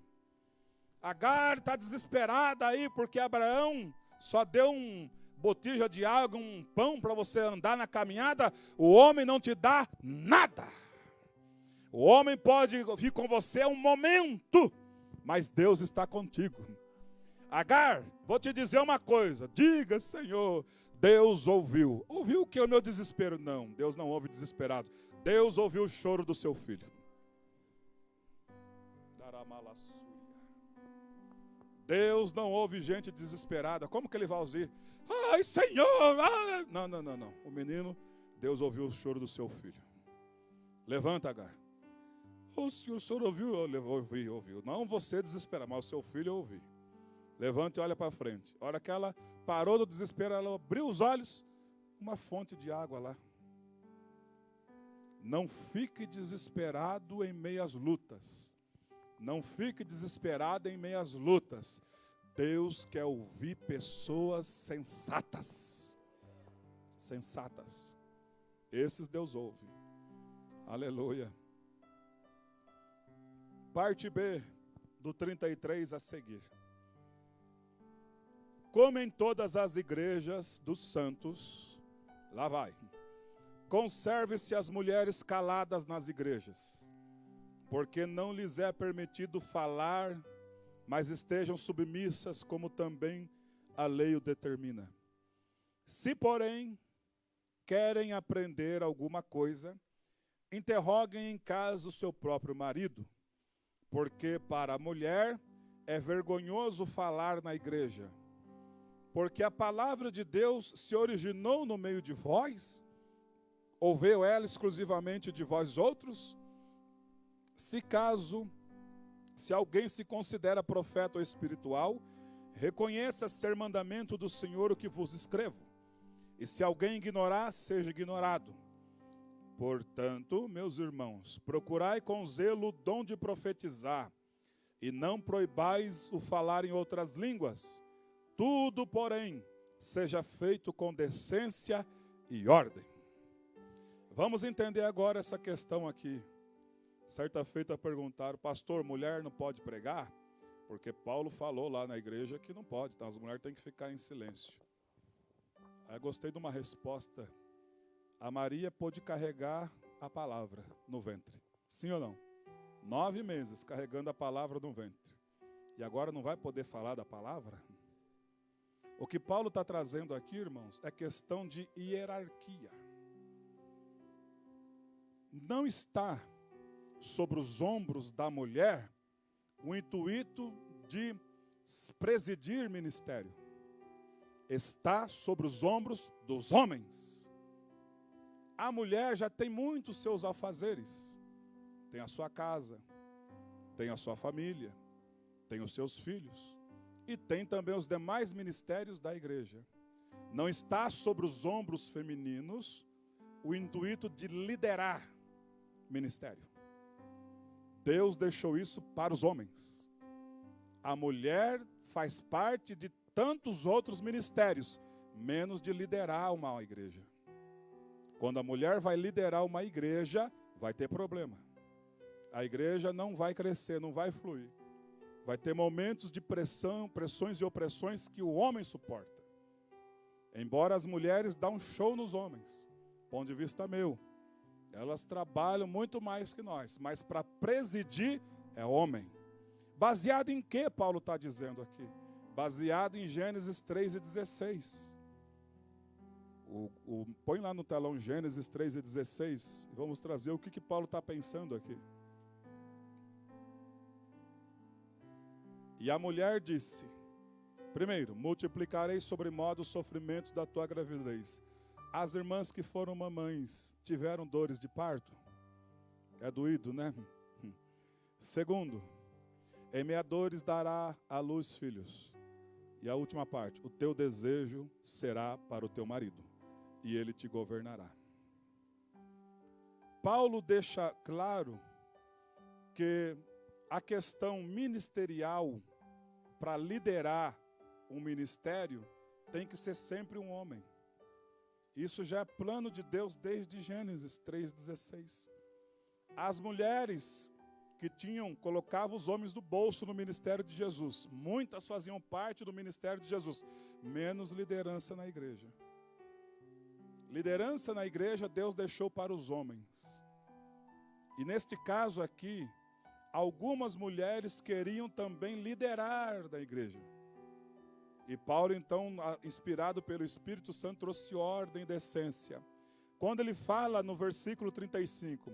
Agar está desesperada aí, porque Abraão só deu um botija de água, um pão para você andar na caminhada. O homem não te dá nada. O homem pode vir com você um momento, mas Deus está contigo. Agar, vou te dizer uma coisa. Diga, Senhor, Deus ouviu. Ouviu o que? O meu desespero? Não, Deus não ouve desesperado. Deus ouviu o choro do seu filho. Deus não ouve gente desesperada. Como que ele vai ouvir? Ai, Senhor! Ai. Não. O menino, Deus ouviu o choro do seu filho. Levanta, Agar. O senhor ouviu? Ouviu. Não você desesperar, mas o seu filho ouviu. Levanta e olha para frente. A hora que ela parou do desespero, ela abriu os olhos, uma fonte de água lá. Não fique desesperado em meio às lutas. Não fique desesperado em meio às lutas. Deus quer ouvir pessoas sensatas. Sensatas. Esses Deus ouve. Aleluia. Parte B do 33 a seguir. Como em todas as igrejas dos santos, lá vai, conserve-se as mulheres caladas nas igrejas, porque não lhes é permitido falar, mas estejam submissas, como também a lei o determina. Se, porém, querem aprender alguma coisa, interroguem em casa o seu próprio marido, porque para a mulher é vergonhoso falar na igreja, porque a palavra de Deus se originou no meio de vós, ou veio ela exclusivamente de vós outros? Se caso Se alguém se considera profeta ou espiritual, reconheça ser mandamento do Senhor o que vos escrevo. E se alguém ignorar, seja ignorado. Portanto, meus irmãos, procurai com zelo o dom de profetizar, e não proibais o falar em outras línguas. Tudo, porém, seja feito com decência e ordem. Vamos entender agora essa questão aqui. Certa feita perguntaram, pastor, mulher não pode pregar? Porque Paulo falou lá na igreja que não pode, então as mulheres têm que ficar em silêncio. Aí eu gostei de uma resposta. A Maria pôde carregar a palavra no ventre. Sim ou não? 9 meses carregando a palavra no ventre. E agora não vai poder falar da palavra? O que Paulo está trazendo aqui, irmãos, é questão de hierarquia. Não está sobre os ombros da mulher o intuito de presidir ministério. Está sobre os ombros dos homens. A mulher já tem muitos seus afazeres. Tem a sua casa, tem a sua família, tem os seus filhos e tem também os demais ministérios da igreja. Não está sobre os ombros femininos o intuito de liderar ministério. Deus deixou isso para os homens. A mulher faz parte de tantos outros ministérios, menos de liderar uma igreja. Quando a mulher vai liderar uma igreja, vai ter problema. A igreja não vai crescer, não vai fluir. Vai ter momentos de pressão, pressões e opressões que o homem suporta. Embora as mulheres dão um show nos homens, ponto de vista meu, elas trabalham muito mais que nós, mas para presidir é homem. Baseado em que Paulo está dizendo aqui? Baseado em Gênesis 3:16. Põe lá no telão Gênesis 3:16. Vamos trazer o que Paulo está pensando aqui. E a mulher disse, primeiro, multiplicarei sobremodo os sofrimentos da tua gravidez. As irmãs que foram mamães tiveram dores de parto? É doído, né? Segundo, em meadores dará à luz filhos. E a última parte, o teu desejo será para o teu marido, e ele te governará. Paulo deixa claro que a questão ministerial, para liderar um ministério, tem que ser sempre um homem. Isso já é plano de Deus desde Gênesis 3:16. As mulheres que colocavam os homens do bolso no ministério de Jesus, muitas faziam parte do ministério de Jesus, menos liderança na igreja. Liderança na igreja Deus deixou para os homens. E neste caso aqui, algumas mulheres queriam também liderar da igreja. E Paulo, então, inspirado pelo Espírito Santo, trouxe ordem e decência. Quando ele fala no versículo 35,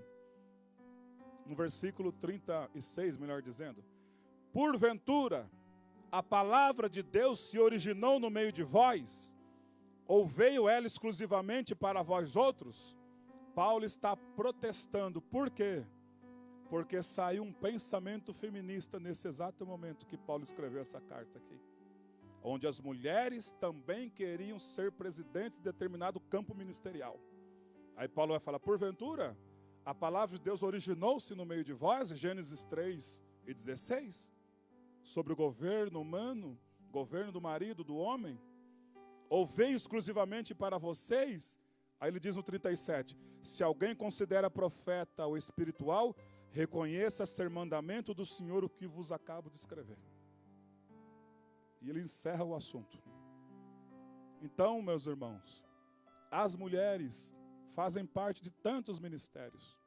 no versículo 36, melhor dizendo, porventura, a palavra de Deus se originou no meio de vós, ou veio ela exclusivamente para vós outros? Paulo está protestando. Por quê? Porque saiu um pensamento feminista nesse exato momento que Paulo escreveu essa carta aqui. Onde as mulheres também queriam ser presidentes de determinado campo ministerial. Aí Paulo vai falar, porventura, a palavra de Deus originou-se no meio de vós, Gênesis 3:16, sobre o governo humano, governo do marido, do homem, ou veio exclusivamente para vocês? Aí ele diz no 37, se alguém considera profeta ou espiritual, reconheça ser mandamento do Senhor o que vos acabo de escrever. E ele encerra o assunto. Então, meus irmãos, as mulheres fazem parte de tantos ministérios.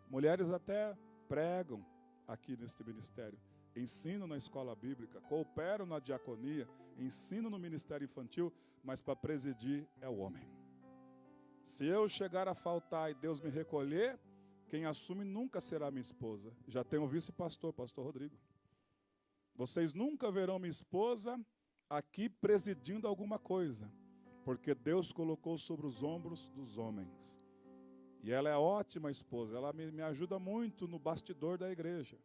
Mulheres até pregam aqui neste ministério, ensinam na escola bíblica, cooperam na diaconia, ensinam no ministério infantil, mas para presidir é o homem. Se eu chegar a faltar e Deus me recolher, quem assume nunca será minha esposa. Já tenho um vice-pastor, pastor Rodrigo. Vocês nunca verão minha esposa aqui presidindo alguma coisa, porque Deus colocou sobre os ombros dos homens. E ela é ótima esposa, ela me ajuda muito no bastidor da igreja.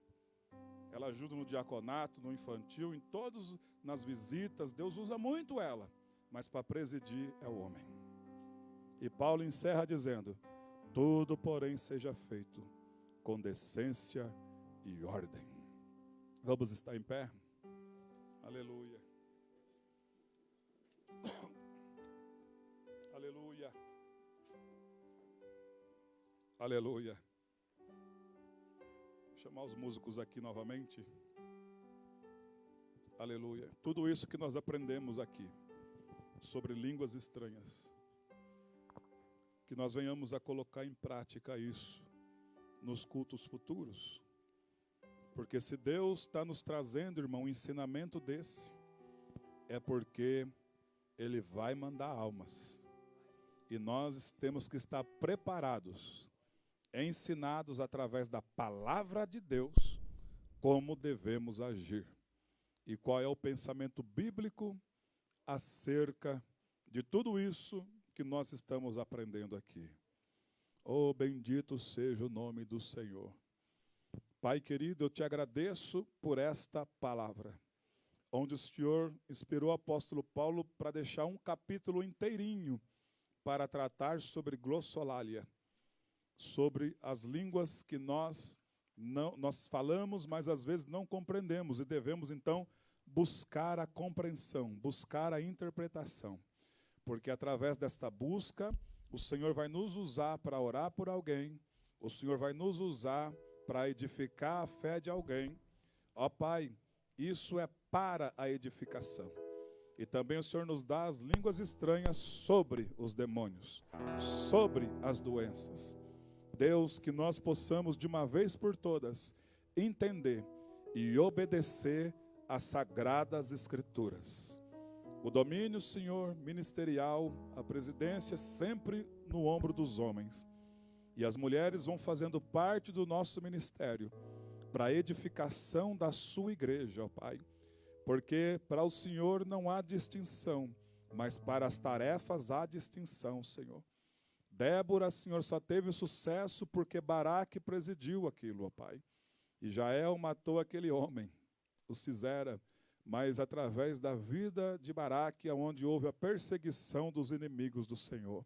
Ela ajuda no diaconato, no infantil, em todos, nas visitas. Deus usa muito ela. Mas para presidir é o homem. E Paulo encerra dizendo: tudo, porém, seja feito com decência e ordem. Vamos estar em pé? Aleluia. Aleluia. Aleluia. Vou chamar os músicos aqui novamente. Aleluia. Tudo isso que nós aprendemos aqui sobre línguas estranhas, que nós venhamos a colocar em prática isso nos cultos futuros. Porque se Deus está nos trazendo, irmão, um ensinamento desse, é porque Ele vai mandar almas. E nós temos que estar preparados, ensinados através da palavra de Deus, como devemos agir. E qual é o pensamento bíblico acerca de tudo isso que nós estamos aprendendo aqui. Oh, bendito seja o nome do Senhor. Pai querido, eu te agradeço por esta palavra, onde o Senhor inspirou o apóstolo Paulo para deixar um capítulo inteirinho para tratar sobre glossolalia, sobre as línguas que nós falamos, mas às vezes não compreendemos, e devemos então buscar a compreensão, buscar a interpretação, porque através desta busca, o Senhor vai nos usar para orar por alguém, o Senhor vai nos usar para edificar a fé de alguém. Ó Pai, isso é para a edificação. E também o Senhor nos dá as línguas estranhas sobre os demônios, sobre as doenças. Deus, que nós possamos de uma vez por todas entender e obedecer às sagradas escrituras. O domínio, Senhor, ministerial, a presidência sempre no ombro dos homens. E as mulheres vão fazendo parte do nosso ministério para a edificação da sua igreja, ó Pai. Porque para o Senhor não há distinção, mas para as tarefas há distinção, Senhor. Débora, Senhor, só teve sucesso porque Baraque presidiu aquilo, ó Pai. E Jael matou aquele homem, o Sisera, mas através da vida de Baraque, onde houve a perseguição dos inimigos do Senhor.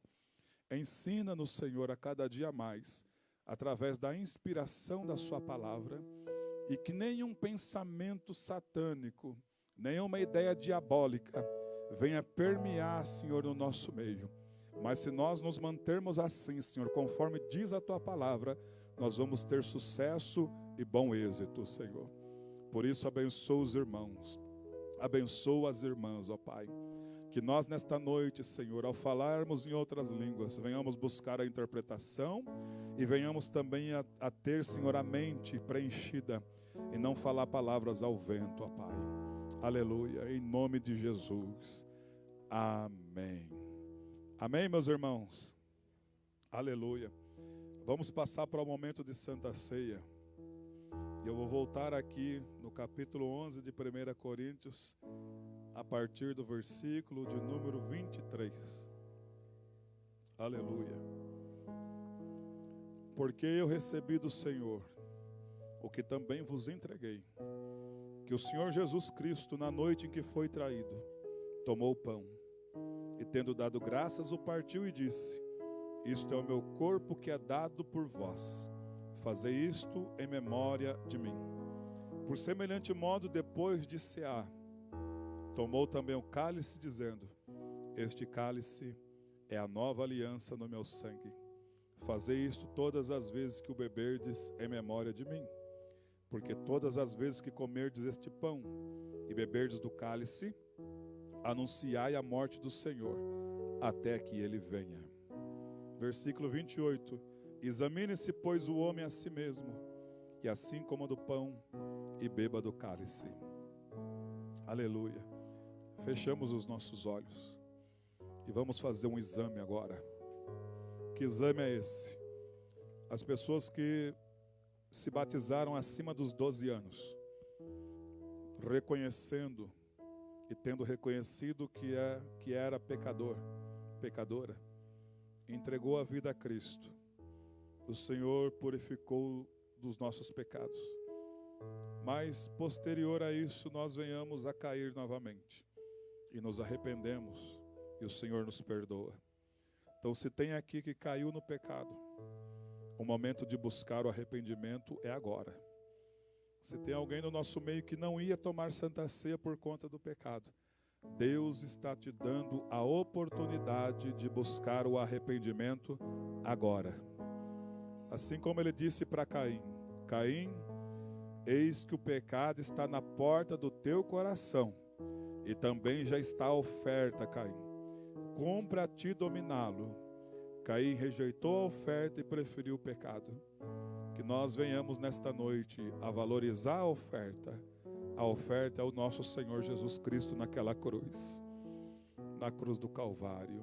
Ensina-nos, Senhor, a cada dia mais, através da inspiração da sua palavra, e que nenhum pensamento satânico, nenhuma ideia diabólica venha permear, Senhor, no nosso meio. Mas se nós nos mantermos assim, Senhor, conforme diz a tua palavra, nós vamos ter sucesso e bom êxito, Senhor. Por isso, abençoa os irmãos, abençoa as irmãs, ó Pai. Que nós nesta noite, Senhor, ao falarmos em outras línguas, venhamos buscar a interpretação e venhamos também a ter, Senhor, a mente preenchida e não falar palavras ao vento, ó Pai. Aleluia, em nome de Jesus. Amém. Amém, meus irmãos? Aleluia. Vamos passar para o momento de Santa Ceia. Eu vou voltar aqui no capítulo 11 de 1 Coríntios, a partir do versículo de número 23. Aleluia. Porque eu recebi do Senhor o que também vos entreguei, que o Senhor Jesus Cristo, na noite em que foi traído, tomou o pão, e tendo dado graças, o partiu e disse: isto é o meu corpo que é dado por vós. Fazei isto em memória de mim. Por semelhante modo, depois de cear, tomou também o cálice, dizendo: este cálice é a nova aliança no meu sangue. Fazei isto todas as vezes que o beberdes em memória de mim. Porque todas as vezes que comerdes este pão e beberdes do cálice, anunciai a morte do Senhor, até que ele venha. Versículo 28. Examine-se, pois, o homem a si mesmo, e assim coma do pão e beba do cálice. Aleluia. Fechamos os nossos olhos e vamos fazer um exame agora. Que exame é esse? As pessoas que se batizaram acima dos 12 anos, reconhecendo e tendo reconhecido que era pecador, pecadora, entregou a vida a Cristo. O Senhor purificou dos nossos pecados. mas posterior a isso nós venhamos a cair novamente e nos arrependemos e o Senhor nos perdoa. Então, se tem aqui que caiu no pecado, o momento de buscar o arrependimento é agora. Se tem alguém no nosso meio que não ia tomar Santa Ceia por conta do pecado, Deus está te dando a oportunidade de buscar o arrependimento agora. Assim como ele disse para Caim: Caim, eis que o pecado está na porta do teu coração, e também já está a oferta, Caim. Cumpre a ti dominá-lo. Caim rejeitou a oferta e preferiu o pecado. Que nós venhamos nesta noite a valorizar a oferta. A oferta é o nosso Senhor Jesus Cristo naquela cruz, na cruz do Calvário.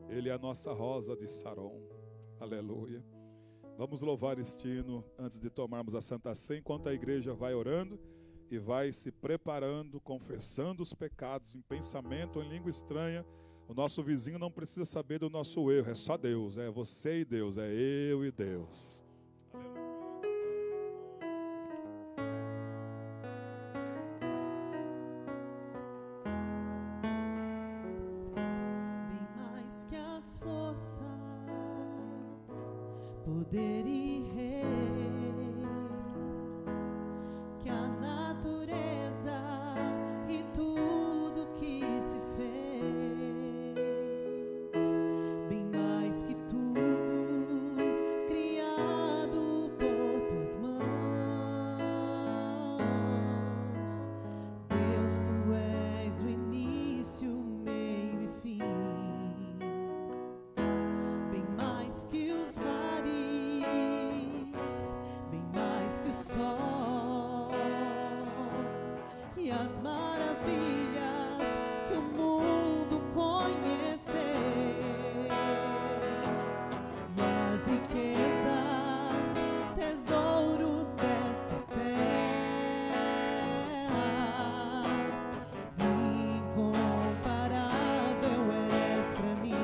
Ele é a nossa rosa de Saron. Aleluia. Vamos louvar este hino antes de tomarmos a Santa Ceia, enquanto a igreja vai orando e vai se preparando, confessando os pecados em pensamento ou em língua estranha. O nosso vizinho não precisa saber do nosso erro, é só Deus, é você e Deus, é eu e Deus. Poder e reis, que a natureza e tudo que se fez, bem mais que tudo criado por tuas mãos. Deus, tu és o início, meio e fim, bem mais que os mares, que o sol e as maravilhas que o mundo conhecer, e as riquezas, tesouros desta terra, incomparável és pra mim.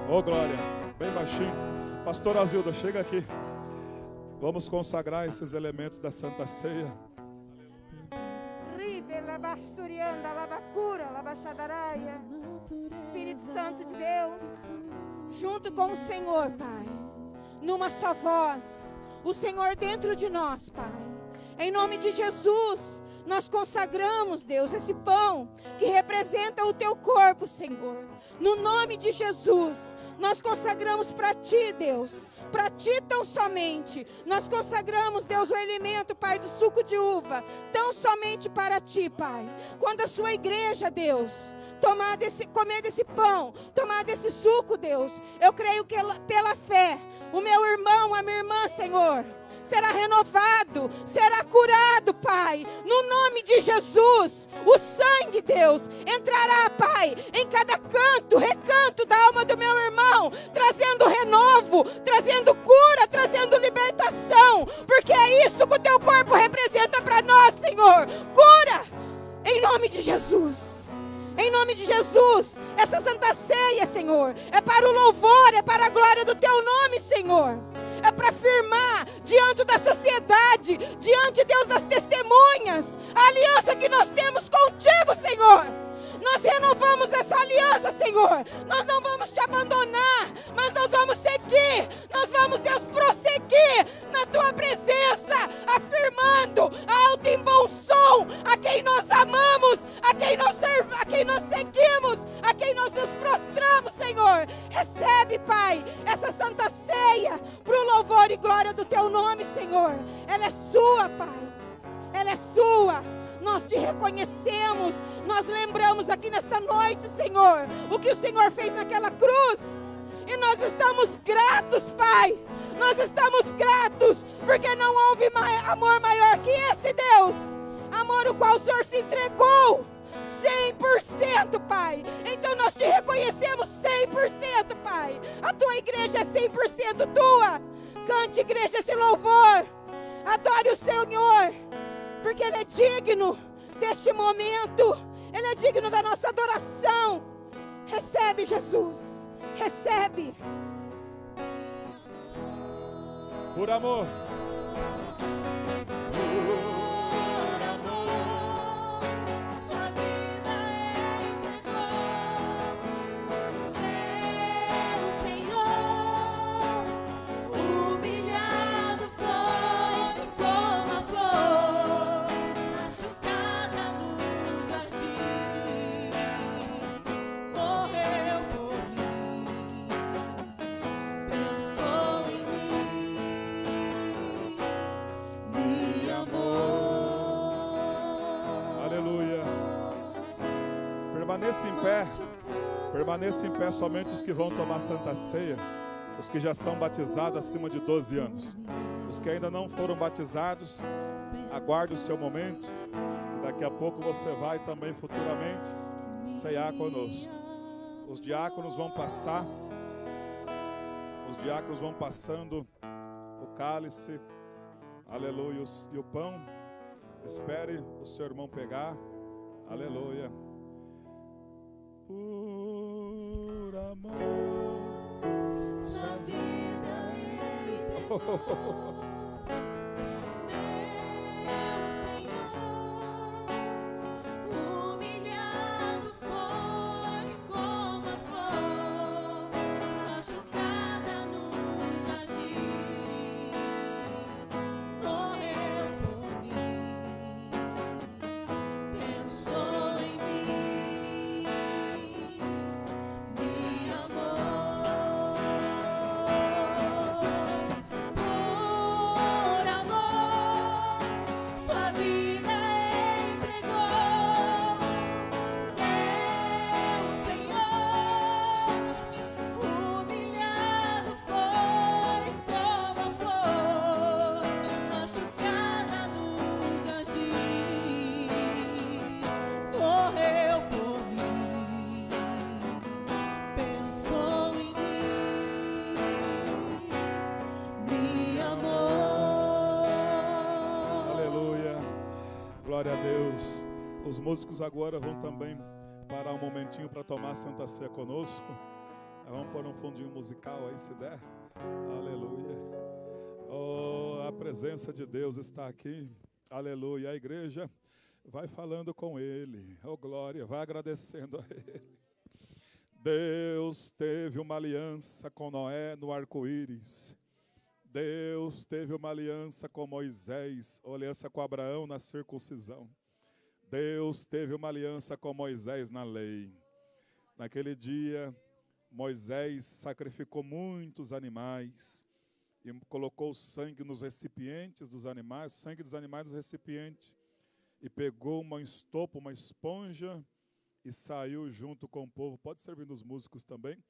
Ô glória, bem baixinho. Pastor Azilda, chega aqui. Vamos consagrar esses elementos da Santa Ceia. Espírito Santo de Deus, junto com o Senhor, Pai, numa só voz, o Senhor dentro de nós, Pai. Em nome de Jesus, nós consagramos, Deus, esse pão que representa o teu corpo, Senhor. No nome de Jesus, nós consagramos para ti, Deus, para ti tão somente. Nós consagramos, Deus, o alimento, Pai, do suco de uva, tão somente para ti, Pai. Quando a sua igreja, Deus, comer desse pão, tomar desse suco, Deus, eu creio que pela fé, o meu irmão, a minha irmã, Senhor, será renovado, será curado, Pai, no nome de Jesus. O sangue, Deus, entrará, Pai, em cada canto, recanto da alma do meu irmão, trazendo renovo, trazendo cura, trazendo libertação, porque é isso que o teu corpo representa para nós, Senhor. Cura, em nome de Jesus. Em nome de Jesus, essa Santa Ceia, Senhor, é para o louvor, é para a glória do teu nome, Senhor. É para afirmar diante da sociedade, diante, Deus, das testemunhas, a aliança que nós temos contigo, Senhor. Nós renovamos essa aliança, Senhor. Nós não vamos te abandonar, mas nós vamos seguir. Nós vamos, Deus, prosseguir na tua presença, afirmando alto em bom som a quem nós amamos, a quem nós seguimos, a quem nós nos prostramos, Senhor. Recebe, Pai, essa Santa Ceia para o louvor e glória do teu nome, Senhor. Ela é sua, Pai. Ela é sua. nós te reconhecemos, nós lembramos aqui nesta noite, Senhor, o que o Senhor fez naquela cruz. E nós estamos gratos, Pai. Nós estamos gratos, porque não houve amor maior que esse, Deus. Amor o qual o Senhor se entregou 100%, Pai. Então nós te reconhecemos 100%, Pai. A tua igreja é 100% tua. Cante, igreja, esse louvor. Adore o Senhor, porque Ele é digno deste momento. Ele é digno da nossa adoração. Recebe, Jesus. Recebe. Por amor. Permaneça em pé somente os que vão tomar Santa Ceia, os que já são batizados acima de 12 anos. Os que ainda não foram batizados, aguarde o seu momento, que daqui a pouco você vai também futuramente ceiar conosco. Os diáconos vão passar, os diáconos vão passando o cálice, aleluia, e o pão. Espere o seu irmão pegar, aleluia. Por amor, sua vida entregou. Glória a Deus. Os músicos agora vão também parar um momentinho para tomar Santa Ceia conosco. Vamos pôr um fundinho musical aí, se der. Aleluia. Oh, a presença de Deus está aqui. Aleluia. A igreja vai falando com Ele. Oh, glória. Vai agradecendo a Ele. Deus teve uma aliança com Noé no arco-íris. Deus teve uma aliança com Moisés, uma aliança com Abraão na circuncisão. Deus teve uma aliança com Moisés na lei. Naquele dia, Moisés sacrificou muitos animais e colocou o sangue nos recipientes dos animais, sangue dos animais nos recipientes, e pegou uma estopa, uma esponja, e saiu junto com o povo. Pode servir nos músicos também.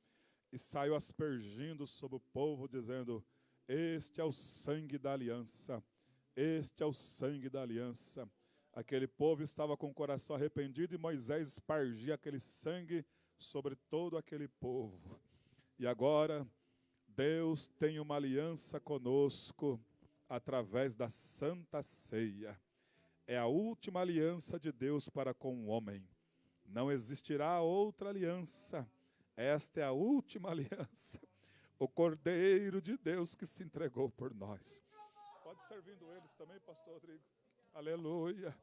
E saiu aspergindo sobre o povo, dizendo: este é o sangue da aliança, este é o sangue da aliança. Aquele povo estava com o coração arrependido e Moisés espargia aquele sangue sobre todo aquele povo. E agora, Deus tem uma aliança conosco através da Santa Ceia. É a última aliança de Deus para com o homem. Não existirá outra aliança. Esta é a última aliança. O Cordeiro de Deus que se entregou por nós. Pode servindo eles também, pastor Rodrigo. Aleluia.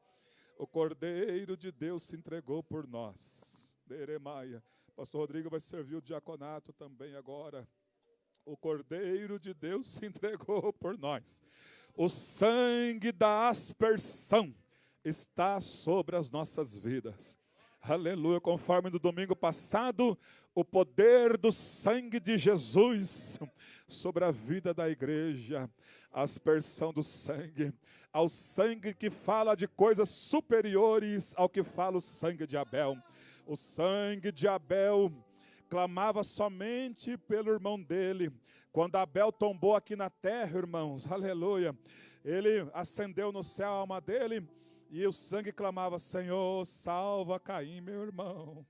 O Cordeiro de Deus se entregou por nós. Deremaia. Pastor Rodrigo vai servir o diaconato também agora. O Cordeiro de Deus se entregou por nós. O sangue da aspersão está sobre as nossas vidas. Aleluia, conforme no domingo passado, o poder do sangue de Jesus sobre a vida da igreja, a aspersão do sangue, ao sangue que fala de coisas superiores ao que fala o sangue de Abel. O sangue de Abel clamava somente pelo irmão dele. Quando Abel tombou aqui na terra, irmãos, aleluia, ele acendeu no céu a alma dele, e o sangue clamava: Senhor, salva Caim, meu irmão.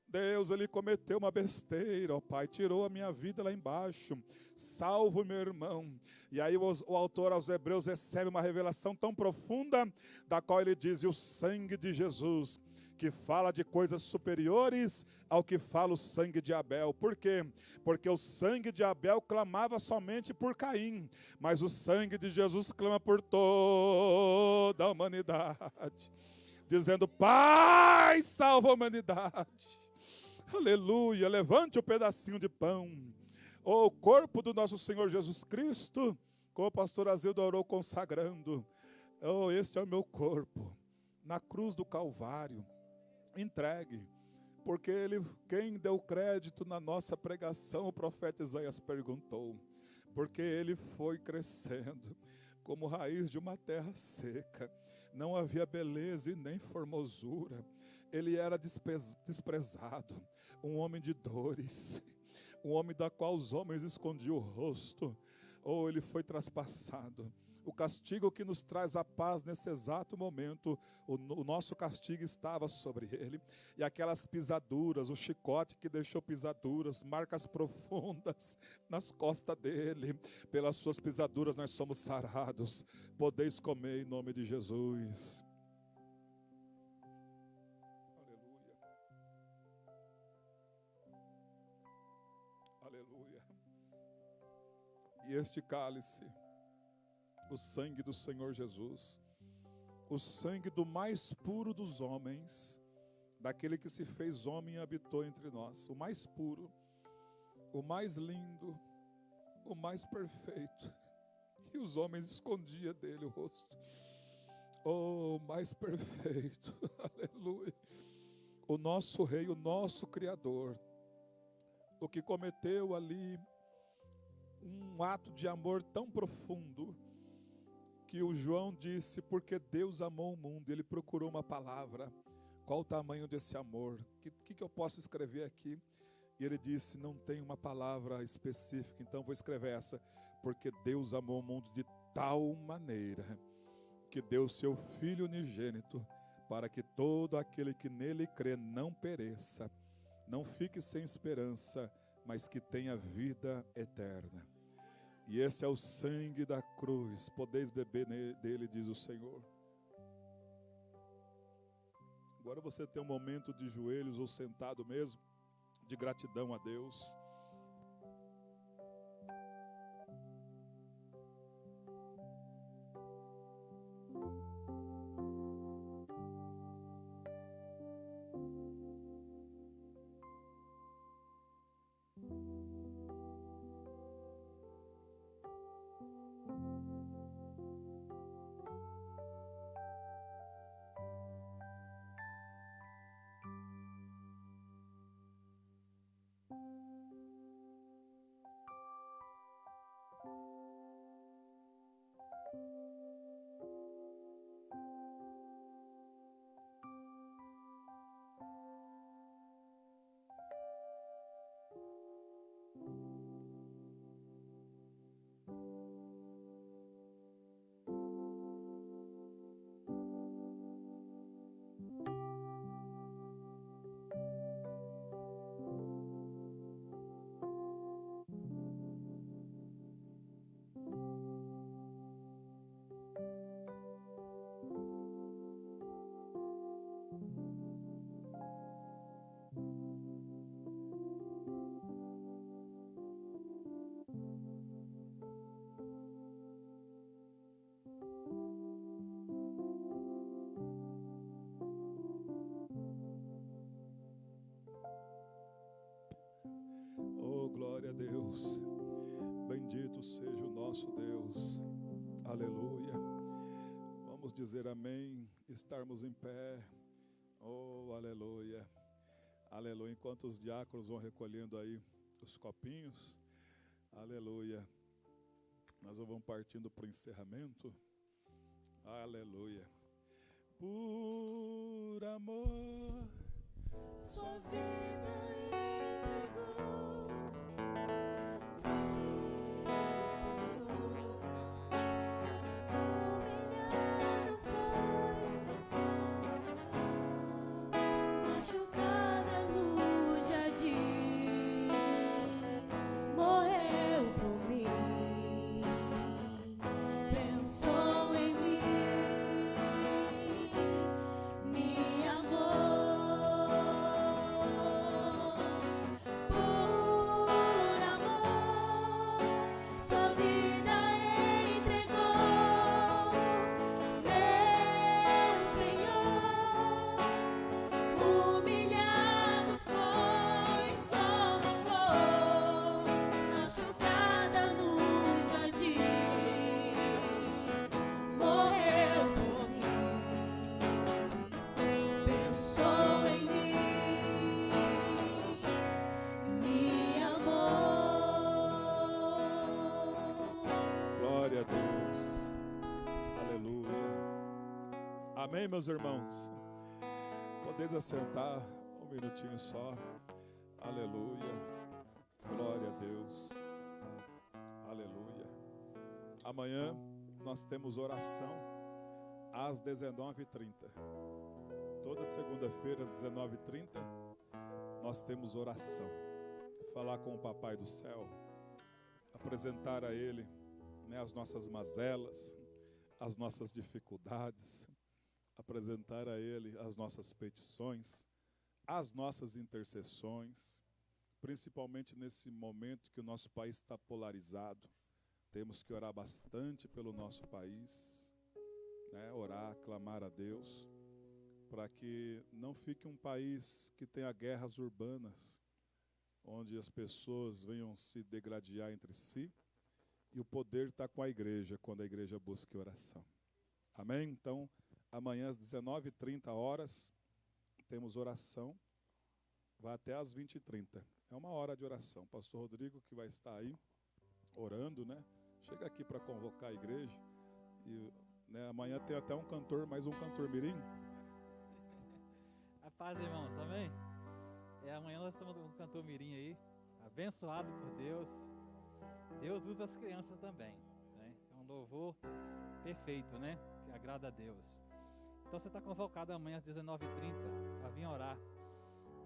Deus, ele cometeu uma besteira, ó Pai, tirou a minha vida lá embaixo, salva o meu irmão. E aí o autor aos Hebreus recebe uma revelação tão profunda, da qual ele diz: e o sangue de Jesus, que fala de coisas superiores ao que fala o sangue de Abel. Por quê? Porque o sangue de Abel clamava somente por Caim, mas o sangue de Jesus clama por toda a humanidade, dizendo: Pai, salva a humanidade. Aleluia, levante o pedacinho de pão, o corpo do nosso Senhor Jesus Cristo, como o pastor Azildo orou consagrando. Oh, este é o meu corpo, na cruz do Calvário, entregue, porque quem deu crédito na nossa pregação, o profeta Isaías perguntou, porque ele foi crescendo como raiz de uma terra seca, não havia beleza e nem formosura, ele era desprezado, um homem de dores, um homem da qual os homens escondiam o rosto. Oh, ele foi traspassado. O castigo que nos traz a paz nesse exato momento, o nosso castigo estava sobre ele. E aquelas pisaduras, o chicote que deixou pisaduras, marcas profundas nas costas dele. Pelas suas pisaduras nós somos sarados. Podeis comer em nome de Jesus. Aleluia. E este cálice, o sangue do Senhor Jesus, o sangue do mais puro dos homens, daquele que se fez homem e habitou entre nós, o mais puro, o mais lindo, o mais perfeito, e os homens escondiam dele o rosto. Oh, mais perfeito, aleluia, o nosso Rei, o nosso Criador, o que cometeu ali um ato de amor tão profundo, que o João disse: porque Deus amou o mundo, ele procurou uma palavra, qual o tamanho desse amor, que eu posso escrever aqui? E ele disse: não tem uma palavra específica, então vou escrever essa: porque Deus amou o mundo de tal maneira, que deu seu Filho unigênito, para que todo aquele que nele crê não pereça, não fique sem esperança, mas que tenha vida eterna. E esse é o sangue da cruz, podeis beber dele, diz o Senhor. Agora você tem um momento de joelhos ou sentado mesmo, de gratidão a Deus. Glória a Deus, bendito seja o nosso Deus, aleluia. Vamos dizer amém, estarmos em pé, Oh, aleluia. Aleluia. Enquanto os diáconos vão recolhendo aí os copinhos, aleluia. Nós vamos partindo para o encerramento. Aleluia. Por amor, Sua vida entregou, meu Senhor. Humilhado foi, machucada no jardim, morreu por mim, pensou em mim, me amou. Por amor, sua vida entregou, meu Senhor. Humilhado foi como flor, machucada no jardim, morreu por mim, pensou em mim, me amou. glória a Deus. Aleluia. Amém, meus irmãos. Podeis assentar um minutinho só. Aleluia. Glória a Deus. Aleluia. Amanhã nós temos oração às 19h30. Toda segunda-feira, às 19h30, nós temos oração. Falar com o Papai do Céu, apresentar a Ele, né, as nossas mazelas, as nossas dificuldades, apresentar a Ele as nossas petições, as nossas intercessões, principalmente nesse momento que o nosso país está polarizado. Temos que orar bastante pelo nosso país, né, orar, clamar a Deus, para que não fique um país que tenha guerras urbanas, onde as pessoas venham se degladiar entre si, e o poder está com a igreja, quando a igreja busca oração. Amém? Então, amanhã às 19h30, temos oração, vai até às 20h30. É uma hora de oração. Pastor Rodrigo, que vai estar aí, orando, né? Chega aqui para convocar a igreja. E, né, amanhã tem até um cantor, mais um cantor mirim. A paz, irmãos, amém? Amanhã nós estamos com um cantor mirim aí, abençoado por Deus. Deus usa as crianças também, né? É um louvor perfeito, né? Que agrada a Deus. Então você está convocado amanhã às 19h30 a vir orar.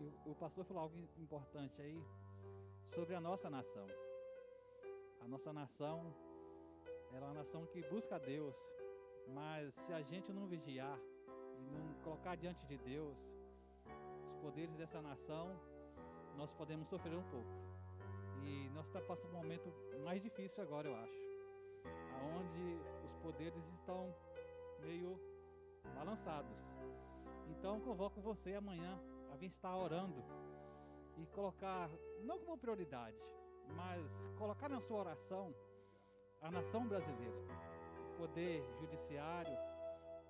E o pastor falou algo importante aí sobre a nossa nação. A nossa nação, ela é uma nação que busca a Deus, mas se a gente não vigiar e não colocar diante de Deus os poderes dessa nação, nós podemos sofrer um pouco. E nós estamos passando um momento mais difícil agora, eu acho, onde os poderes estão meio balançados. Então convoco você amanhã a vir estar orando e colocar, não como prioridade, mas colocar na sua oração a nação brasileira, o poder judiciário,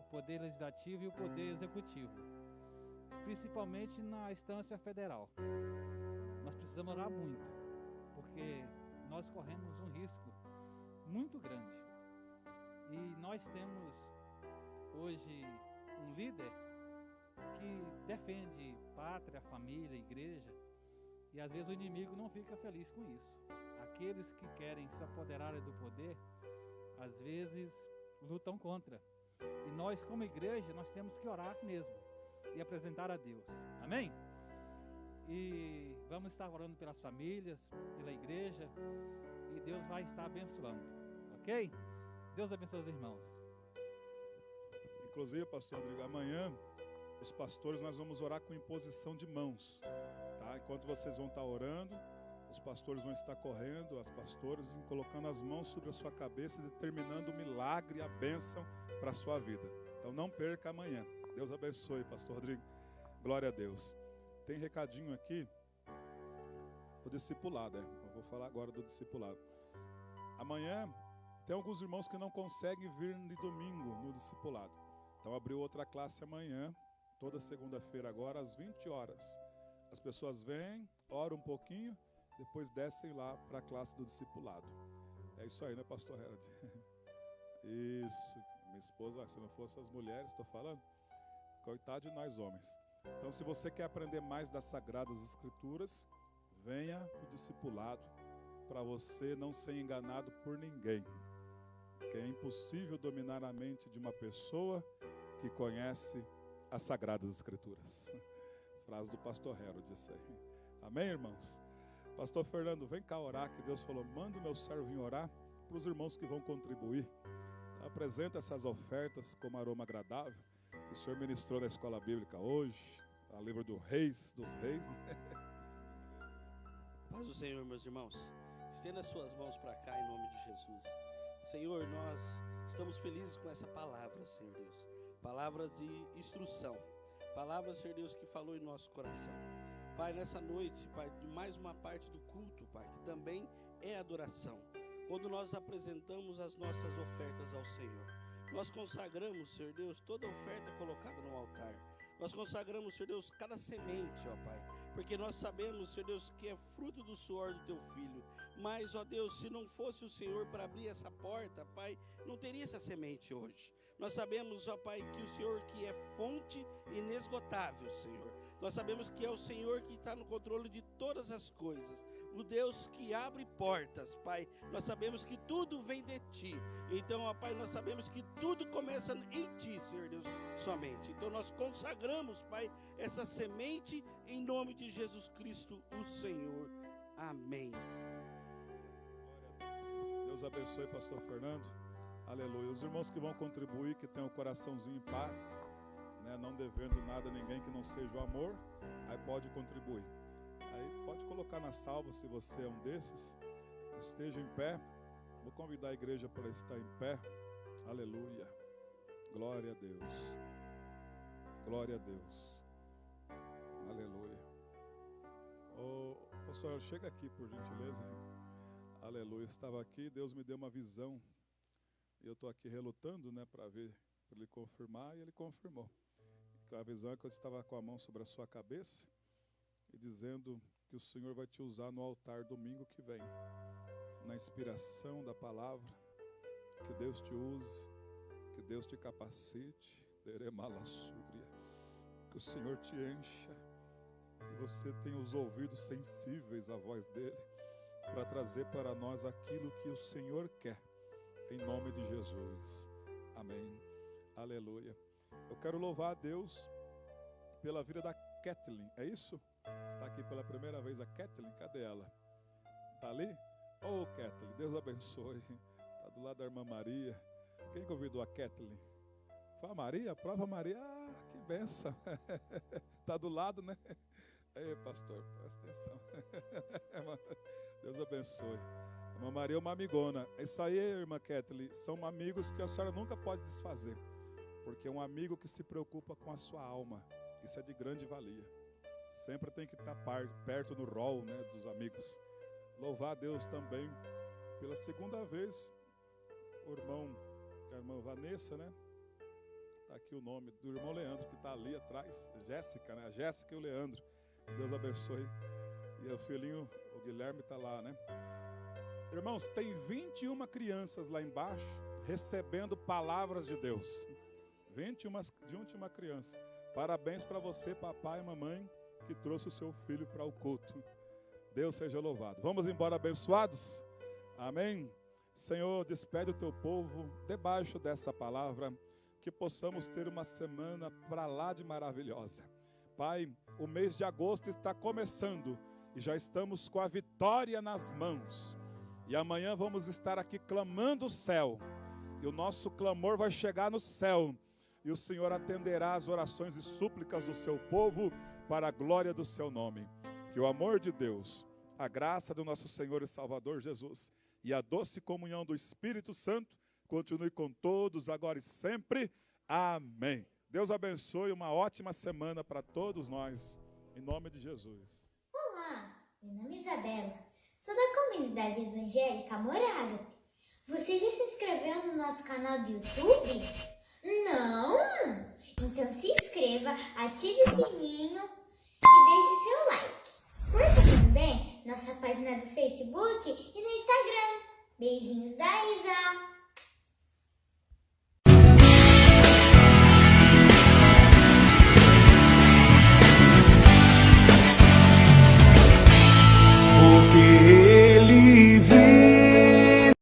o poder legislativo e o poder executivo, principalmente na instância federal. Nós precisamos orar muito, porque nós corremos um risco muito grande. E nós temos hoje um líder que defende pátria, família, igreja, e às vezes o inimigo não fica feliz com isso. Aqueles que querem se apoderar do poder, às vezes lutam contra. E nós, como igreja, nós temos que orar mesmo e apresentar a Deus. Amém? E vamos estar orando pelas famílias, pela igreja, e Deus vai estar abençoando, ok? Deus abençoe os irmãos. Inclusive, pastor Rodrigo, amanhã, os pastores, nós vamos orar com imposição de mãos, tá? Enquanto vocês vão estar orando, os pastores vão estar correndo, as pastoras, e colocando as mãos sobre a sua cabeça, determinando o milagre e a bênção para a sua vida. Então não perca amanhã. Deus abençoe, pastor Rodrigo. Glória a Deus. Tem recadinho aqui do discipulado, eu vou falar agora do discipulado. Amanhã tem alguns irmãos que não conseguem vir de domingo no discipulado. Então abriu outra classe amanhã Toda segunda-feira agora, às 20 horas. As pessoas vêm, oram um pouquinho, depois descem lá para a classe do discipulado. É isso aí, né, pastor Herod? Isso. Minha esposa, se não fosse as mulheres, estou falando, coitado de nós homens. Então, se você quer aprender mais das Sagradas Escrituras, venha para o discipulado, para você não ser enganado por ninguém. Porque é impossível dominar a mente de uma pessoa que conhece as Sagradas Escrituras. Frase do pastor Herod, isso aí. Amém, irmãos? Pastor Fernando, vem cá orar, que Deus falou, manda o meu servo vir orar para os irmãos que vão contribuir. Então, apresenta essas ofertas como aroma agradável. O senhor ministrou na escola bíblica hoje, a livro dos reis, né? Paz do Senhor, meus irmãos. Estenda as suas mãos para cá em nome de Jesus. Senhor, nós estamos felizes com essa palavra, Senhor Deus. Palavras de instrução. Palavras, Senhor Deus, que falou em nosso coração. Pai, nessa noite, Pai, de mais uma parte do culto, Pai, que também é adoração. Quando nós apresentamos as nossas ofertas ao Senhor, nós consagramos, Senhor Deus, toda oferta colocada no altar. Nós consagramos, Senhor Deus, cada semente, ó Pai, porque nós sabemos, Senhor Deus, que é fruto do suor do Teu Filho. Mas, ó Deus, se não fosse o Senhor para abrir essa porta, Pai, não teria essa semente hoje. Nós sabemos, ó Pai, que o Senhor que é fonte inesgotável, Senhor. Nós sabemos que é o Senhor que está no controle de todas as coisas. O Deus que abre portas, Pai. Nós sabemos que tudo vem de Ti. Então, ó Pai, nós sabemos que tudo começa em Ti, Senhor Deus, somente. Então, nós consagramos, Pai, essa semente em nome de Jesus Cristo, o Senhor. Amém. Deus abençoe, pastor Fernando. Aleluia. Os irmãos que vão contribuir, que tenham o coraçãozinho em paz, né, não devendo nada a ninguém que não seja o amor, aí pode contribuir. Aí pode colocar na salva, se você é um desses, esteja em pé. Vou convidar a igreja para estar em pé. Aleluia. Glória a Deus. Glória a Deus. Aleluia. Ô, pastor, chega aqui, por gentileza. Aleluia. Estava aqui, Deus me deu uma visão. E eu estou aqui relutando, né, para ver, para ele confirmar, e ele confirmou. A visão é que eu estava com a mão sobre a sua cabeça e dizendo que o Senhor vai te usar no altar domingo que vem, na inspiração da palavra. Que Deus te use, que Deus te capacite, que o Senhor te encha, que você tenha os ouvidos sensíveis à voz dele, para trazer para nós aquilo que o Senhor quer, em nome de Jesus. Amém. Aleluia. Eu quero louvar a Deus pela vida da Kathleen, é isso? Está aqui pela primeira vez a Kathleen, cadê ela? Está ali? Ô, Kathleen, Deus abençoe. Está do lado da irmã Maria. Quem convidou a Kathleen? Foi a Maria? A própria Maria? Ah, que benção. Está do lado, né? Ei, pastor, presta atenção. Deus abençoe. A irmã Maria é uma amigona. Isso aí, irmã Kathleen, são amigos que a senhora nunca pode desfazer. Porque é um amigo que se preocupa com a sua alma. Isso é de grande valia. Sempre tem que estar perto do rol, né, dos amigos. Louvar a Deus também pela segunda vez. O irmão, a irmã Vanessa, né? Está aqui o nome do irmão Leandro, que está ali atrás. Jéssica, né? A Jéssica e o Leandro. Deus abençoe. E o filhinho, o Guilherme, está lá, né? Irmãos, tem 21 crianças lá embaixo recebendo palavras de Deus. 21 crianças. Parabéns para você, papai e mamãe, que trouxe o seu filho para o culto. Deus seja louvado. Vamos embora abençoados? Amém? Senhor, despede o teu povo debaixo dessa palavra, que possamos ter uma semana para lá de maravilhosa. Pai, o mês de agosto está começando e já estamos com a vitória nas mãos. E amanhã vamos estar aqui clamando o céu. E o nosso clamor vai chegar no céu. E o Senhor atenderá as orações e súplicas do seu povo para a glória do seu nome. Que o amor de Deus, a graça do nosso Senhor e Salvador Jesus e a doce comunhão do Espírito Santo continue com todos agora e sempre. Amém. Deus abençoe, uma ótima semana para todos nós, em nome de Jesus. Olá, meu nome é Isabela, sou da comunidade evangélica Amor Ágape. Você já se inscreveu no nosso canal do YouTube? Não? Então se inscreva, ative o sininho e deixe seu like. Curta também nossa página do Facebook e no Instagram. Beijinhos da Isa!